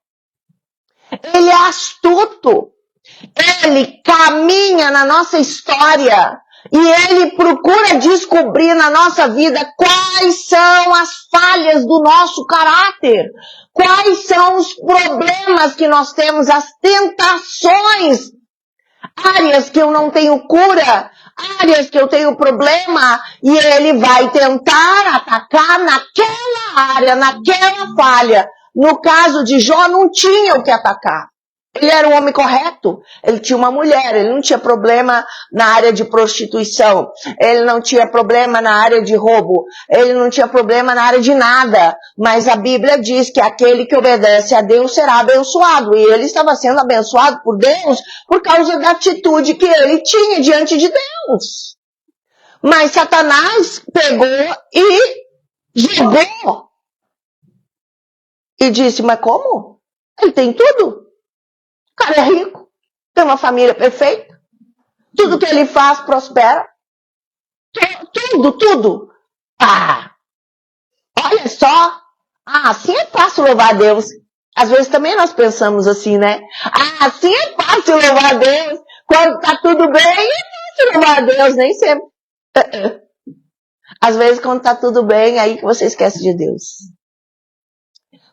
Ele é astuto. Ele caminha na nossa história e ele procura descobrir na nossa vida quais são as falhas do nosso caráter, quais são os problemas que nós temos, as tentações, áreas que eu não tenho cura, áreas que eu tenho problema, e ele vai tentar atacar naquela área, naquela falha. No caso de Jó, não tinha o que atacar. Ele era um homem correto, ele tinha uma mulher, ele não tinha problema na área de prostituição, ele não tinha problema na área de roubo, ele não tinha problema na área de nada, mas a Bíblia diz que aquele que obedece a Deus será abençoado, e ele estava sendo abençoado por Deus por causa da atitude que ele tinha diante de Deus. Mas Satanás pegou e jogou, e disse, mas como? Ele tem tudo. O cara é rico, tem uma família perfeita, tudo que ele faz prospera, tudo. Olha só, assim é fácil louvar a Deus. Às vezes também nós pensamos assim, né? Assim é fácil louvar a Deus, quando tá tudo bem, é fácil louvar a Deus, nem sempre. Às vezes quando tá tudo bem, aí que você esquece de Deus.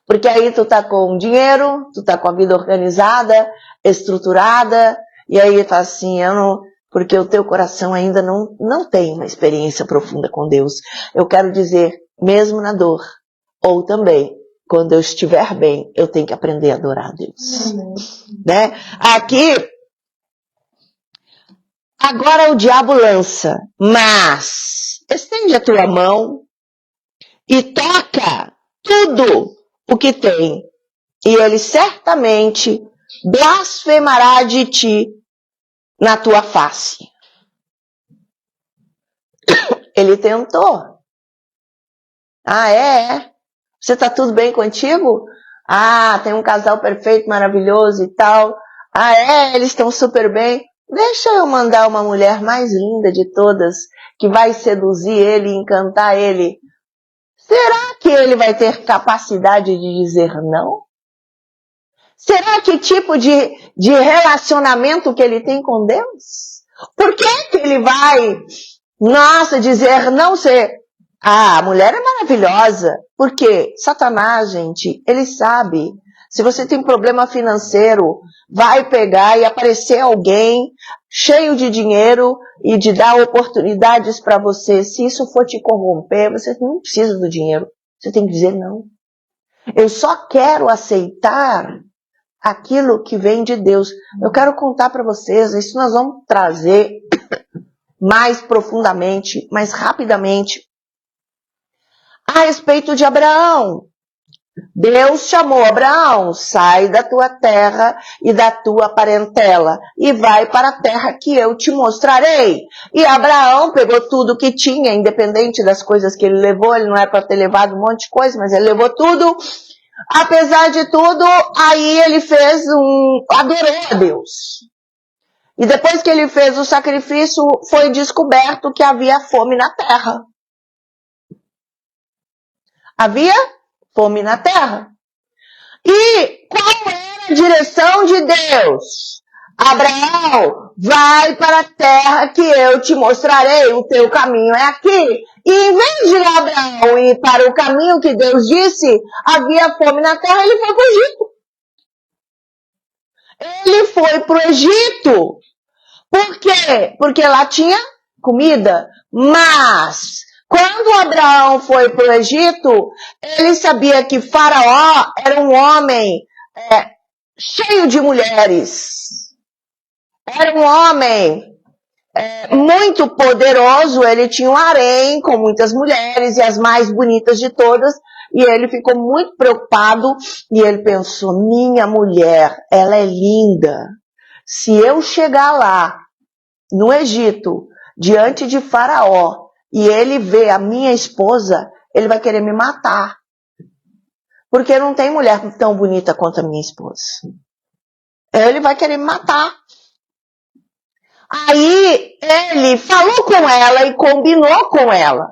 Porque aí tu tá com dinheiro, tu tá com a vida organizada, estruturada, e aí fala assim, porque o teu coração ainda não tem uma experiência profunda com Deus. Eu quero dizer, mesmo na dor, ou também, quando eu estiver bem, eu tenho que aprender a adorar a Deus. Né? Aqui, agora o diabo lança, mas estende a tua mão e toca tudo o que tem, e ele certamente blasfemará de ti na tua face. Ele tentou. Ah, é? Você tá tudo bem contigo? Ah, tem um casal perfeito, maravilhoso e tal. Ah, é? Eles estão super bem. Deixa eu mandar uma mulher mais linda de todas, que vai seduzir ele, encantar ele. Será que ele vai ter capacidade de dizer não? Será que tipo de relacionamento que ele tem com Deus? Por que ele vai, dizer não ser... Ah, a mulher é maravilhosa. Porque Satanás, gente, ele sabe. Se você tem problema financeiro, vai pegar e aparecer alguém cheio de dinheiro e de dar oportunidades para você. Se isso for te corromper, você não precisa do dinheiro. Você tem que dizer não. Eu só quero aceitar aquilo que vem de Deus. Eu quero contar para vocês, isso nós vamos trazer mais profundamente, mais rapidamente, a respeito de Abraão. Deus chamou Abraão, sai da tua terra e da tua parentela e vai para a terra que eu te mostrarei. E Abraão pegou tudo que tinha, independente das coisas que ele levou, ele não era para ter levado um monte de coisa, mas ele levou tudo. Apesar de tudo, aí ele adorou a Deus. E depois que ele fez o sacrifício, foi descoberto que havia fome na terra. Havia fome na terra. E qual era a direção de Deus? Abraão, vai para a terra que eu te mostrarei, o teu caminho é aqui. E em vez de Abraão ir para o caminho que Deus disse, havia fome na terra, ele foi para o Egito. Ele foi para o Egito. Por quê? Porque lá tinha comida. Mas quando Abraão foi para o Egito, ele sabia que Faraó era um homem cheio de mulheres. Era um homem muito poderoso, ele tinha um harém com muitas mulheres e as mais bonitas de todas, e ele ficou muito preocupado e ele pensou, minha mulher, ela é linda. Se eu chegar lá, no Egito, diante de Faraó, e ele vê a minha esposa, ele vai querer me matar. Porque não tem mulher tão bonita quanto a minha esposa. Ele vai querer me matar. Aí ele falou com ela e combinou com ela.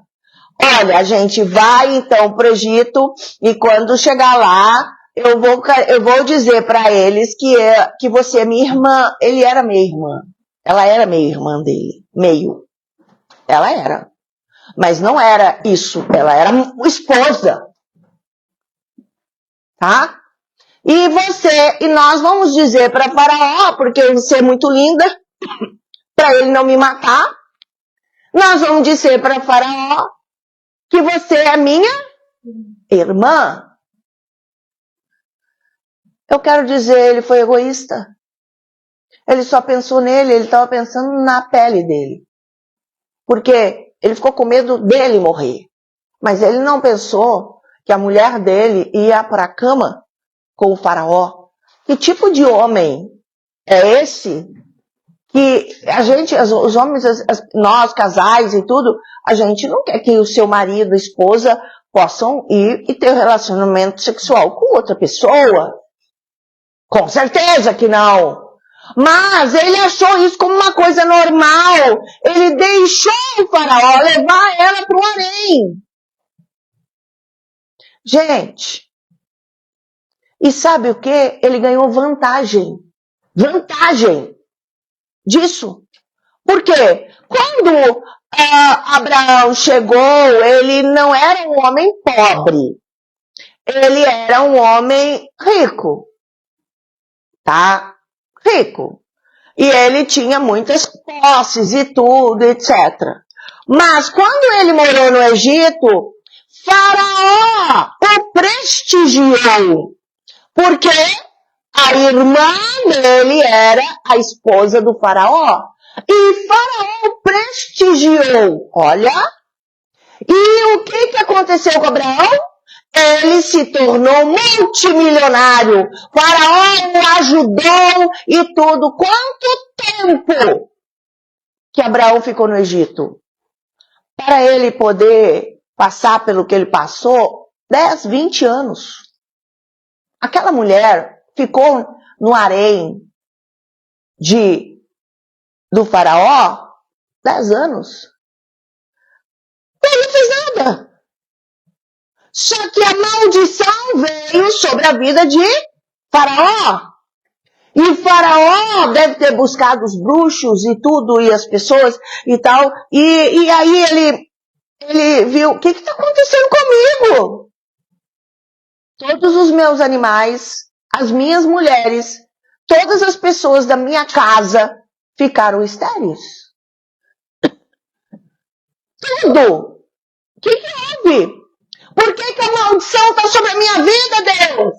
Olha, a gente vai então para o Egito e quando chegar lá, eu vou dizer para eles que você é minha irmã. Ele era minha irmã. Ela era meio irmã dele. Meio. Ela era. Mas não era isso. Ela era esposa. Tá? E nós vamos dizer para Faraó, porque você é muito linda, para ele não me matar. Nós vamos dizer para Faraó que você é minha irmã. Eu quero dizer, ele foi egoísta. Ele só pensou nele, ele estava pensando na pele dele. Porque ele ficou com medo dele morrer. Mas ele não pensou que a mulher dele ia para a cama com o Faraó. Que tipo de homem é esse? Que a gente, os homens, nós casais e tudo, a gente não quer que o seu marido, esposa, possam ir e ter relacionamento sexual com outra pessoa. Com certeza que não. Mas ele achou isso como uma coisa normal. Ele deixou o Faraó levar ela para o harém. Gente, e sabe o que? Ele ganhou vantagem. Vantagem disso. Por quê? Quando Abraão chegou, ele não era um homem pobre. Ele era um homem rico. Tá? Rico. E ele tinha muitas posses e tudo, etc. Mas quando ele morou no Egito, Faraó o prestigiou. Porque a irmã dele era a esposa do Faraó. E Faraó o prestigiou. Olha. E o que aconteceu com Abraão? ele se tornou multimilionário. Faraó o ajudou e tudo. Quanto tempo que Abraão ficou no Egito? Para ele poder passar pelo que ele passou, 10, 20 anos. Aquela mulher ficou no harém do faraó 10 anos. Ele não fez nada. Só que a maldição veio sobre a vida de Faraó. E o Faraó deve ter buscado os bruxos e tudo, e as pessoas e tal. E aí ele viu, o que está acontecendo comigo? Todos os meus animais, as minhas mulheres, todas as pessoas da minha casa ficaram estéreis. Tudo. O que houve? Por que a maldição está sobre a minha vida, Deus?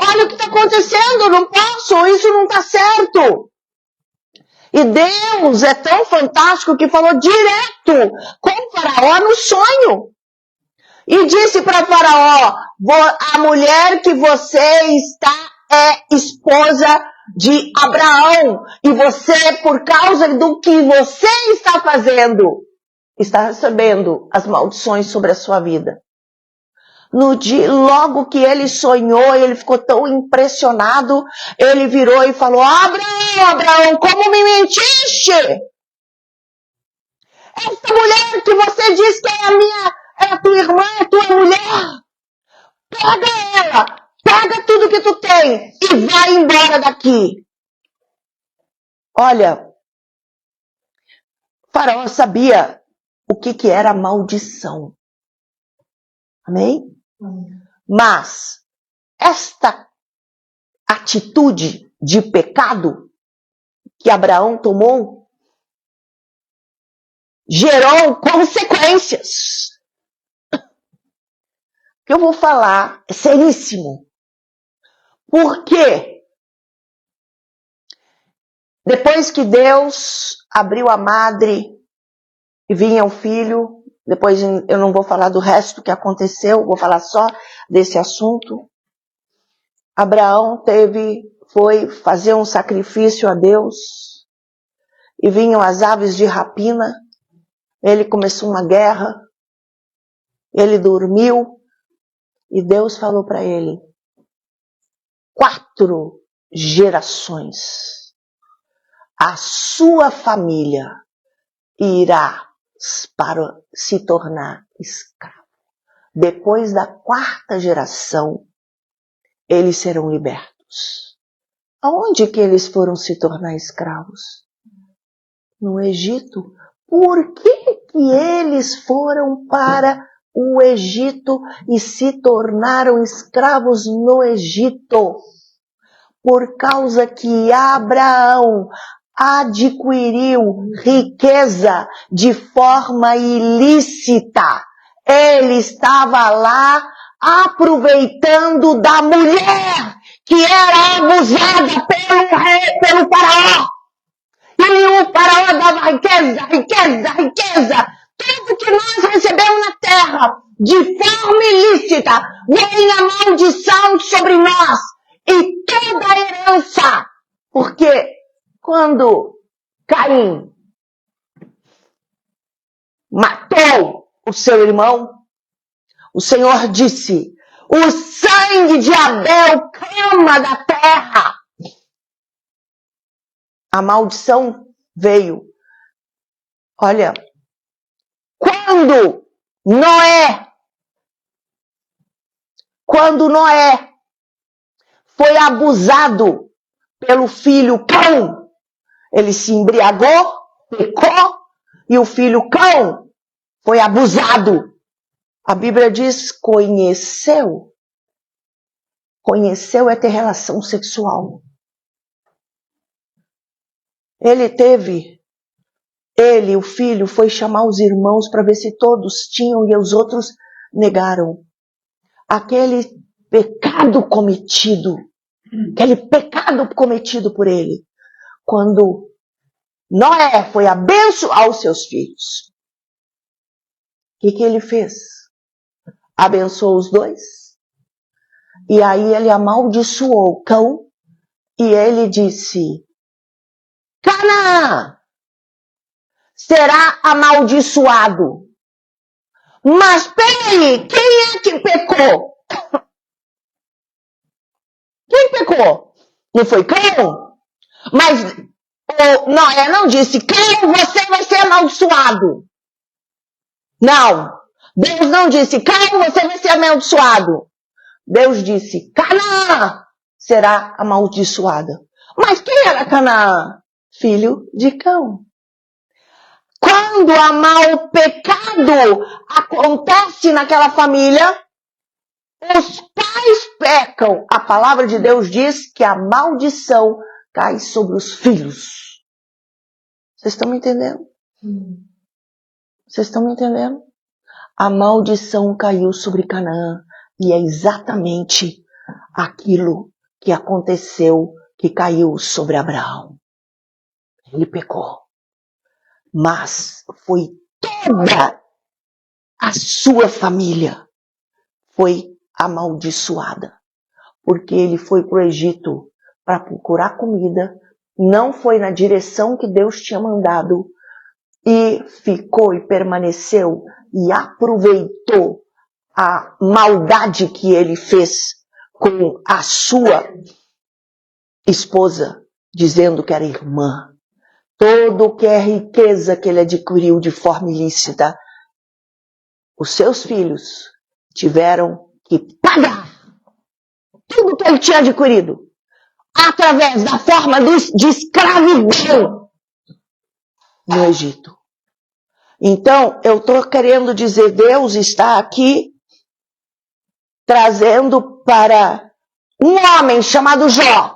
Olha o que está acontecendo, não posso, isso não está certo. E Deus é tão fantástico que falou direto com o Faraó no sonho. E disse para Faraó, a mulher que você está é esposa de Abraão. E você, por causa do que você está fazendo, está recebendo as maldições sobre a sua vida. No dia, logo que ele sonhou, ele ficou tão impressionado, ele virou e falou, Abraão, como me mentiste? Essa mulher que você diz que é a tua irmã, é a tua mulher, pega ela, pega tudo que tu tem e vai embora daqui. Olha, Faraó sabia o que era maldição. Amém? Mas esta atitude de pecado que Abraão tomou gerou consequências. O que eu vou falar é seríssimo. Por quê? Depois que Deus abriu a madre e vinha o filho, depois eu não vou falar do resto que aconteceu, vou falar só desse assunto. Abraão foi fazer um sacrifício a Deus e vinham as aves de rapina. Ele começou uma guerra, ele dormiu e Deus falou para ele, 4 gerações, a sua família irá para se tornar escravo. Depois da 4ª geração, eles serão libertos. Aonde que eles foram se tornar escravos? No Egito. Por que eles foram para o Egito e se tornaram escravos no Egito? Por causa que Abraão adquiriu riqueza de forma ilícita. Ele estava lá aproveitando da mulher que era abusada pelo faraó. E o faraó dava riqueza. Tudo que nós recebemos na terra de forma ilícita vem a maldição sobre nós e toda a herança. Porque quando Caim matou o seu irmão, o Senhor disse, o sangue de Abel clama da terra. A maldição veio. Olha, quando Noé foi abusado pelo filho Cão, ele se embriagou, pecou, e o filho Cão foi abusado. A Bíblia diz, conheceu. Conheceu é ter relação sexual. Ele, o filho, foi chamar os irmãos para ver se todos tinham e os outros negaram. Aquele pecado cometido por ele. Quando Noé foi abençoar os seus filhos, o que ele fez? Abençoou os 2 E aí ele amaldiçoou Cão e ele disse: Canaã será amaldiçoado. Mas peraí, quem é que pecou? Quem pecou? Não foi Cão? Mas Noé não disse: Cão, você vai ser amaldiçoado. Não. Deus não disse: Cão, você vai ser amaldiçoado. Deus disse: Canaã será amaldiçoada. Mas quem era Canaã? Filho de Cão. Quando o pecado acontece naquela família, os pais pecam. A palavra de Deus diz que a maldição cai sobre os filhos. Vocês estão me entendendo? Vocês estão me entendendo? A maldição caiu sobre Canaã. E é exatamente aquilo que aconteceu, que caiu sobre Abraão. Ele pecou. Mas foi toda a sua família foi amaldiçoada. Porque ele foi para o Egito para procurar comida, não foi na direção que Deus tinha mandado e ficou e permaneceu e aproveitou a maldade que ele fez com a sua esposa, dizendo que era irmã. Todo que é riqueza que ele adquiriu de forma ilícita, os seus filhos tiveram que pagar tudo que ele tinha adquirido através da forma de escravidão no Egito. Então, eu estou querendo dizer, Deus está aqui trazendo para um homem chamado Jó,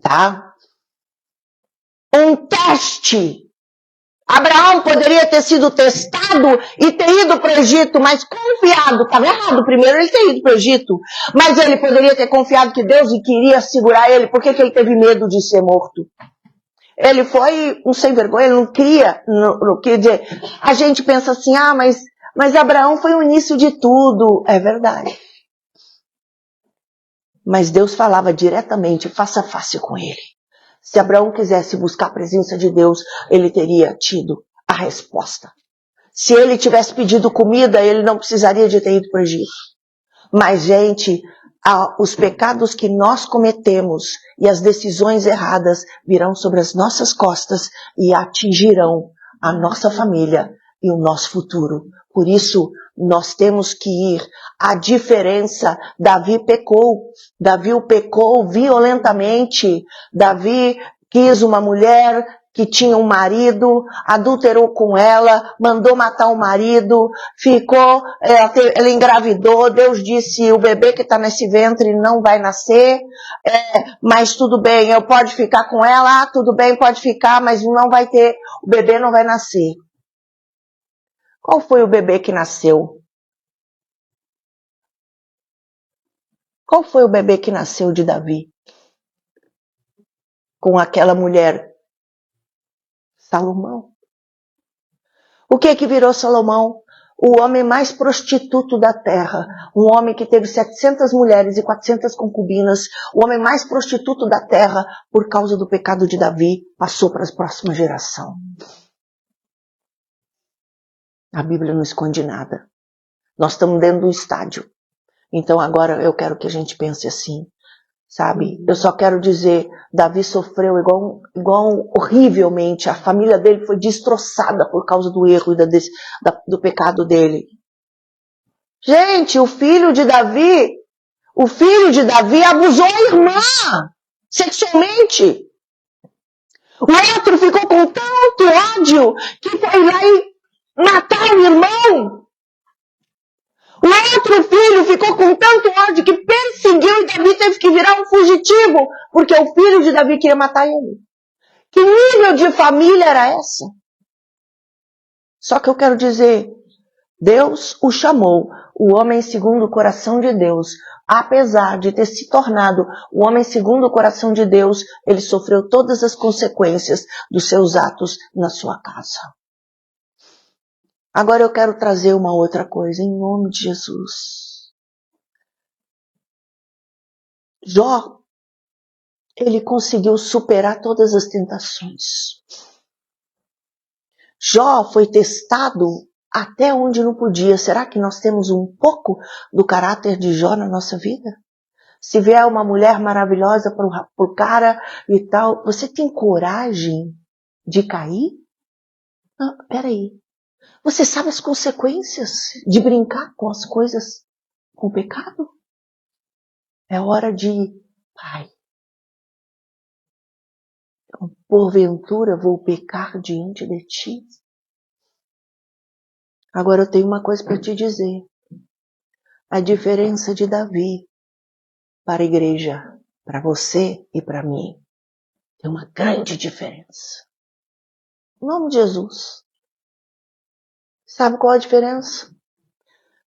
tá? Um teste. Abraão poderia ter sido testado e ter ido para o Egito, mas confiado. Estava errado primeiro ele ter ido para o Egito. Mas ele poderia ter confiado que Deus queria segurar ele. Por que ele teve medo de ser morto? Ele foi um sem vergonha, ele não queria. Não quer dizer, a gente pensa assim, mas Abraão foi o início de tudo. É verdade. Mas Deus falava diretamente, face a face com ele. Se Abraão quisesse buscar a presença de Deus, ele teria tido a resposta. Se ele tivesse pedido comida, ele não precisaria de ter ido para o Egito. Mas, gente, os pecados que nós cometemos e as decisões erradas virão sobre as nossas costas e atingirão a nossa família e o nosso futuro. Por isso, nós temos que ir. A diferença, Davi pecou violentamente. Davi quis uma mulher que tinha um marido, adulterou com ela, mandou matar o marido, ela engravidou, Deus disse, o bebê que está nesse ventre não vai nascer, mas tudo bem, eu pode ficar com ela, tudo bem, pode ficar, mas não vai ter, o bebê não vai nascer. Qual foi o bebê que nasceu? Qual foi o bebê que nasceu de Davi? Com aquela mulher? Salomão. O que virou Salomão? O homem mais prostituto da terra. Um homem que teve 700 mulheres e 400 concubinas. O homem mais prostituto da terra, por causa do pecado de Davi, passou para a próxima geração. A Bíblia não esconde nada. Nós estamos dentro do estádio. Então agora eu quero que a gente pense assim, sabe? Eu só quero dizer, Davi sofreu igual horrivelmente, a família dele foi destroçada por causa do erro e do pecado dele. Gente, o filho de Davi abusou a irmã sexualmente. O outro ficou com tanto ódio que foi lá e matar o irmão. O outro filho ficou com tanto ódio que perseguiu e Davi teve que virar um fugitivo, porque o filho de Davi queria matar ele. Que nível de família era essa? Só que eu quero dizer, Deus o chamou, o homem segundo o coração de Deus. Apesar de ter se tornado o homem segundo o coração de Deus, ele sofreu todas as consequências dos seus atos na sua casa. Agora eu quero trazer uma outra coisa, em nome de Jesus. Jó, ele conseguiu superar todas as tentações. Jó foi testado até onde não podia. Será que nós temos um pouco do caráter de Jó na nossa vida? Se vier uma mulher maravilhosa pro cara e tal, você tem coragem de cair? Não, peraí. Você sabe as consequências de brincar com as coisas, com o pecado? É hora de, Pai, porventura vou pecar diante de ti. Agora eu tenho uma coisa para te dizer. A diferença de Davi para a igreja, para você e para mim, tem uma grande diferença. Em nome de Jesus. Sabe qual a diferença?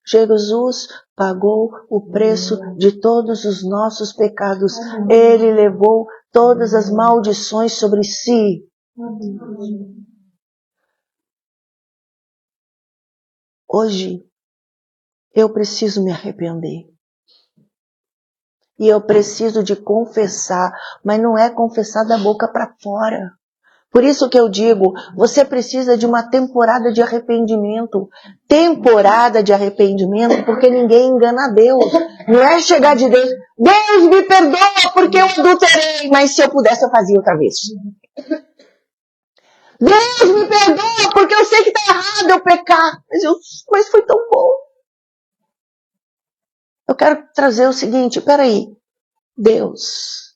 Jesus pagou o preço de todos os nossos pecados. Ele levou todas as maldições sobre si. Hoje, eu preciso me arrepender. E eu preciso de confessar, mas não é confessar da boca para fora. Por isso que eu digo, você precisa de uma temporada de arrependimento. Temporada de arrependimento, porque ninguém engana Deus. Não é chegar de Deus, Deus me perdoa porque eu adulterei, mas se eu pudesse eu fazia outra vez. Deus me perdoa porque eu sei que está errado eu pecar, mas foi tão bom. Eu quero trazer o seguinte, peraí, Deus,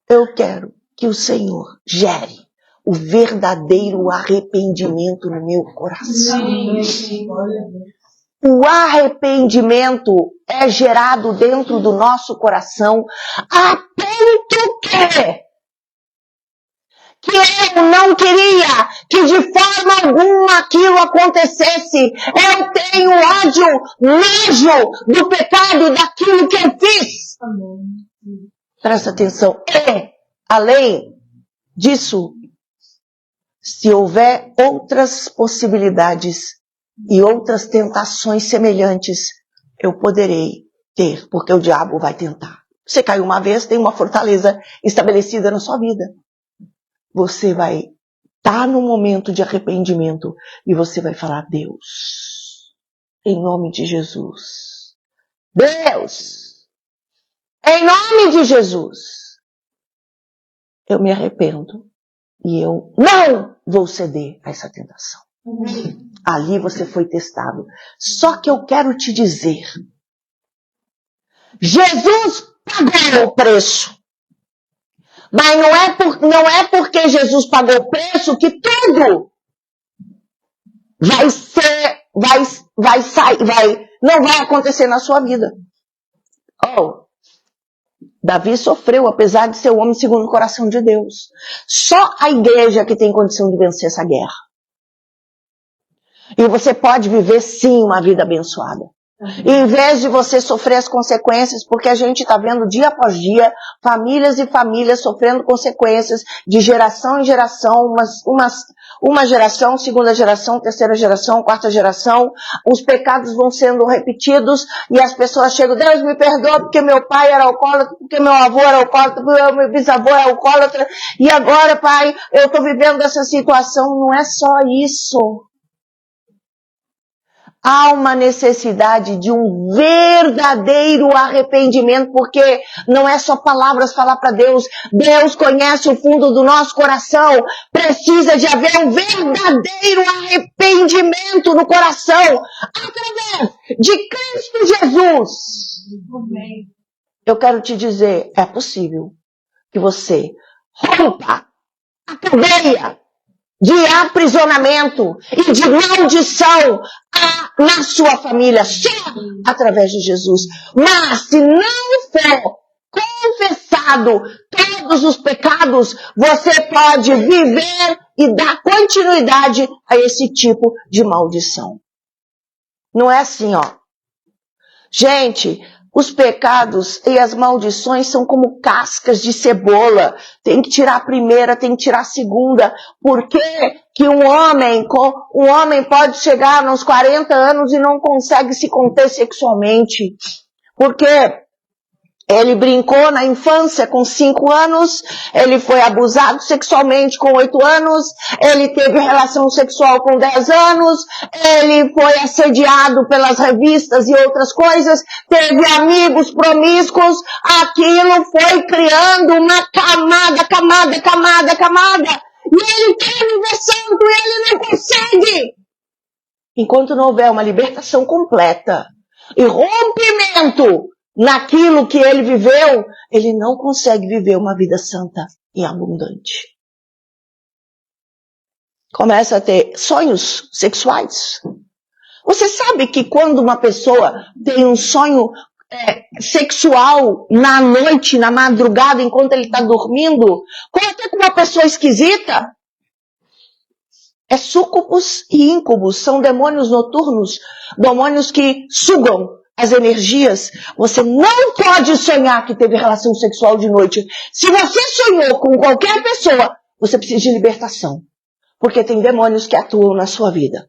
eu quero que o Senhor gere o verdadeiro arrependimento no meu coração. O arrependimento é gerado dentro do nosso coração a ponto que eu não queria que de forma alguma aquilo acontecesse. Eu tenho ódio, nojo do pecado, daquilo que eu fiz. Presta atenção. E, além disso, se houver outras possibilidades e outras tentações semelhantes, eu poderei ter, porque o diabo vai tentar. Você caiu uma vez, tem uma fortaleza estabelecida na sua vida. Você vai estar no momento de arrependimento e você vai falar, Deus, em nome de Jesus. Deus, em nome de Jesus, eu me arrependo. E eu não vou ceder a essa tentação. Ali você foi testado. Só que eu quero te dizer. Jesus pagou o preço. Mas não é porque Jesus pagou o preço que tudo não vai acontecer na sua vida. Davi sofreu, apesar de ser o homem segundo o coração de Deus. Só a igreja que tem condição de vencer essa guerra. E você pode viver, sim, uma vida abençoada. E em vez de você sofrer as consequências, porque a gente está vendo dia após dia, famílias e famílias sofrendo consequências de geração em geração, uma geração, segunda geração, terceira geração, quarta geração, os pecados vão sendo repetidos e as pessoas chegam, Deus me perdoa porque meu pai era alcoólatra, porque meu avô era alcoólatra, porque meu bisavô era alcoólatra, e agora, pai, eu estou vivendo essa situação. Não é só isso. Há uma necessidade de um verdadeiro arrependimento, porque não é só palavras falar para Deus. Deus conhece o fundo do nosso coração. Precisa de haver um verdadeiro arrependimento no coração, através de Cristo Jesus. Eu quero te dizer, é possível que você rompa a cadeia de aprisionamento e de maldição na sua família, só através de Jesus. Mas se não for confessado todos os pecados, você pode viver e dar continuidade a esse tipo de maldição. Não é assim, ó. Gente, os pecados e as maldições são como cascas de cebola. Tem que tirar a primeira, tem que tirar a segunda. Por que um homem pode chegar nos 40 anos e não consegue se conter sexualmente? Porque Ele brincou na infância com 5 anos, ele foi abusado sexualmente com 8 anos, ele teve relação sexual com 10 anos, ele foi assediado pelas revistas e outras coisas, teve amigos promíscuos, aquilo foi criando uma camada, e ele quer viver santo e ele não consegue. Enquanto não houver uma libertação completa e rompimento naquilo que ele viveu, ele não consegue viver uma vida santa e abundante. Começa a ter sonhos sexuais. Você sabe que quando uma pessoa tem um sonho sexual na noite, na madrugada, enquanto ele está dormindo, até com uma pessoa esquisita, súcubos e íncubos, são demônios noturnos, demônios que sugam as energias. Você não pode sonhar que teve relação sexual de noite. Se você sonhou com qualquer pessoa, você precisa de libertação. Porque tem demônios que atuam na sua vida.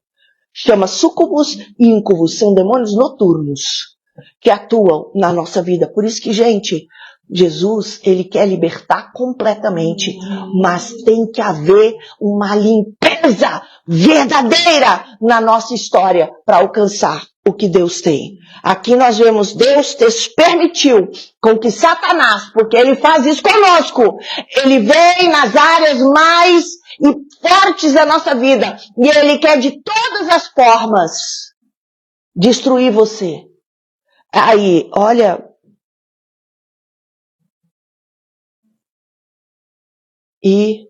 Chama súcubos e íncubos, são demônios noturnos que atuam na nossa vida. Por isso que, gente, Jesus, ele quer libertar completamente, mas tem que haver uma limpeza verdadeira na nossa história para alcançar o que Deus tem. Aqui nós vemos Deus permitiu com que Satanás, porque ele faz isso conosco, ele vem nas áreas mais fortes da nossa vida e ele quer de todas as formas destruir você. Aí, olha, e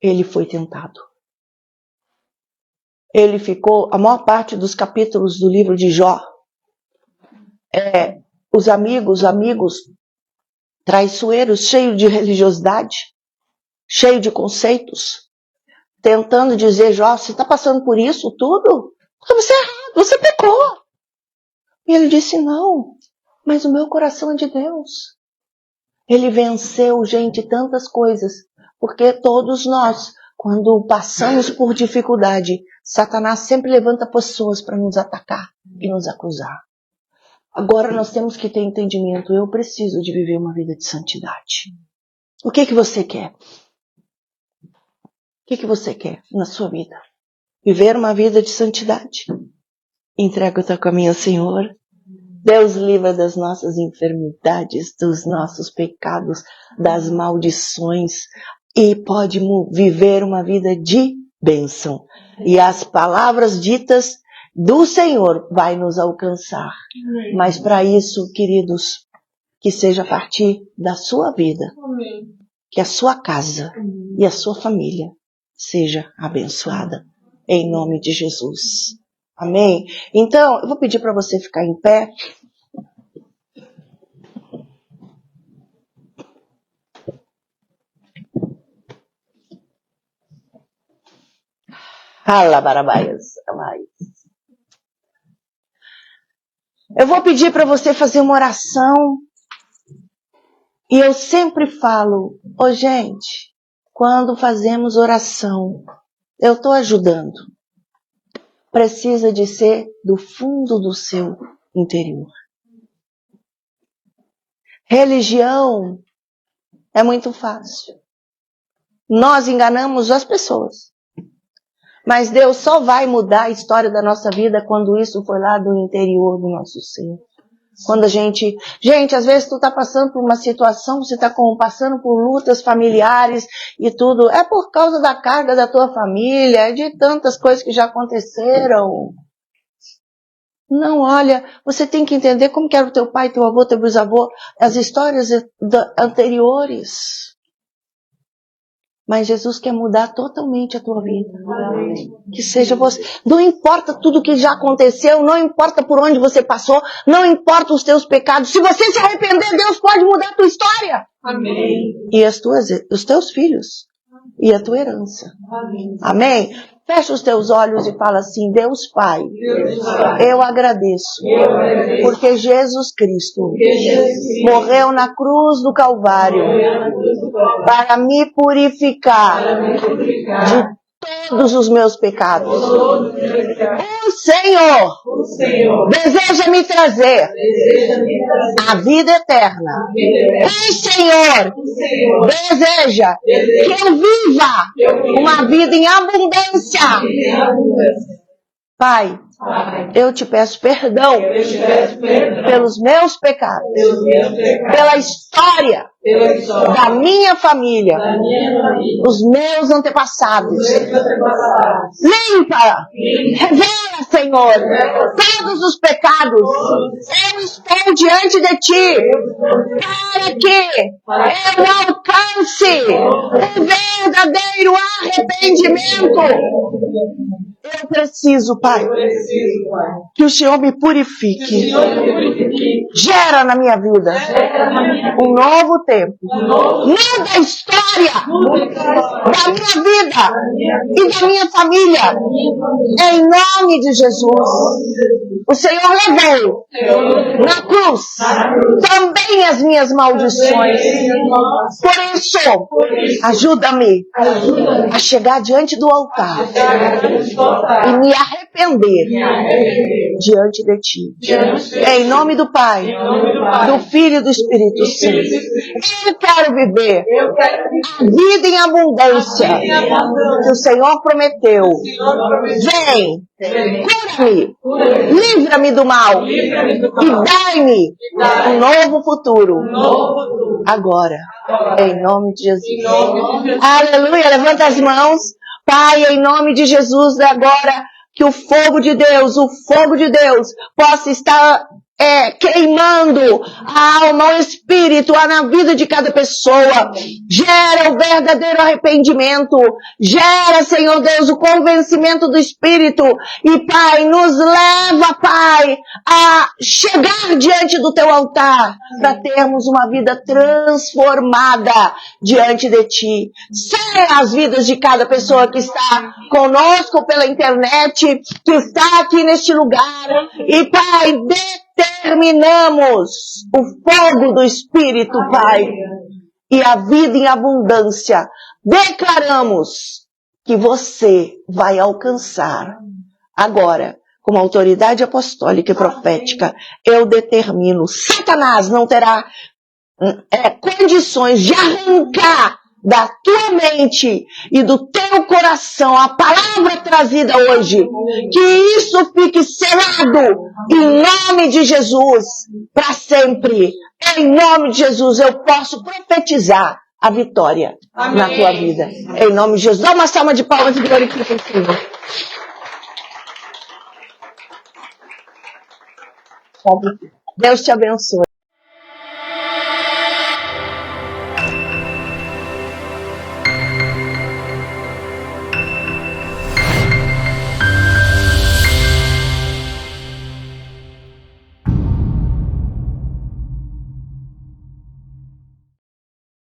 ele foi tentado. Ele ficou, a maior parte dos capítulos do livro de Jó, os amigos traiçoeiros, cheios de religiosidade, cheio de conceitos, tentando dizer, Jó, você está passando por isso tudo? Porque você é errado, você pecou. E ele disse, não, mas o meu coração é de Deus. Ele venceu, gente, tantas coisas, porque todos nós, quando passamos por dificuldade, Satanás sempre levanta pessoas para nos atacar e nos acusar. Agora nós temos que ter entendimento, eu preciso de viver uma vida de santidade. O que você quer? O que você quer na sua vida? Viver uma vida de santidade. Entrega o teu caminho ao Senhor. Deus livra das nossas enfermidades, dos nossos pecados, das maldições e pode viver uma vida de bênção. E as palavras ditas do Senhor vai nos alcançar. Mas para isso, queridos, que seja a partir da sua vida, que a sua casa e a sua família seja abençoada. Em nome de Jesus. Amém? Então, eu vou pedir para você ficar em pé. Alabarabaias. Eu vou pedir para você fazer uma oração. E eu sempre falo, gente, quando fazemos oração, eu estou ajudando. Precisa de ser do fundo do seu interior. Religião é muito fácil. Nós enganamos as pessoas. Mas Deus só vai mudar a história da nossa vida quando isso for lá do interior do nosso ser. Quando a gente, às vezes tu tá passando por uma situação, você tá passando por lutas familiares e tudo, é por causa da carga da tua família, é de tantas coisas que já aconteceram. Não, olha, você tem que entender como que era o teu pai, teu avô, teu bisavô, as histórias anteriores. Mas Jesus quer mudar totalmente a tua vida. Que seja você. Não importa tudo que já aconteceu, não importa por onde você passou, não importa os teus pecados. Se você se arrepender, Deus pode mudar a tua história. Amém. E os teus filhos. E a tua herança. Amém? Fecha os teus olhos e fala assim, Deus Pai, eu agradeço, porque Jesus Cristo morreu na cruz do Calvário para me purificar de todos os meus pecados. O Senhor deseja me trazer a vida eterna. O Senhor deseja que eu viva uma vida em abundância. Pai, eu te peço perdão pelos meus pecados, pela história da minha família, os meus antepassados. Limpa, revela, Senhor, todos os pecados. Eu estou diante de Ti para que eu alcance o verdadeiro arrependimento. Eu preciso, Pai, que o Senhor me purifique. Gera na minha vida um novo tempo. Muda a história da minha vida e da minha família. Em nome de Jesus. O Senhor levou na cruz também as minhas maldições. Por isso, ajuda-me a chegar diante do altar e me arrepender diante de Ti. Em nome do Pai, do Filho e do Espírito Santo. Eu quero viver a vida em abundância que o Senhor prometeu. Vem, cura-me, livra-me do mal e dai-me um novo futuro. Agora, em nome de Jesus. Aleluia, levanta as mãos. Pai, em nome de Jesus, agora que o fogo de Deus possa estar queimando a alma, o espírito, na vida de cada pessoa. Gera o verdadeiro arrependimento. Gera, Senhor Deus, o convencimento do espírito. E, Pai, nos leva, Pai, a chegar diante do Teu altar para termos uma vida transformada diante de Ti. Sara as vidas de cada pessoa que está conosco pela internet, que está aqui neste lugar. E, Pai, determinamos o fogo do Espírito, Pai, e a vida em abundância. Declaramos que você vai alcançar. Agora, como autoridade apostólica e profética, eu determino, Satanás não terá condições de arrancar da tua mente e do teu coração a palavra trazida hoje. Que isso fique selado em nome de Jesus para sempre. Em nome de Jesus eu posso profetizar a vitória na tua vida. Em nome de Jesus. Dá uma salva de palmas e glorifica o Senhor. Deus te abençoe.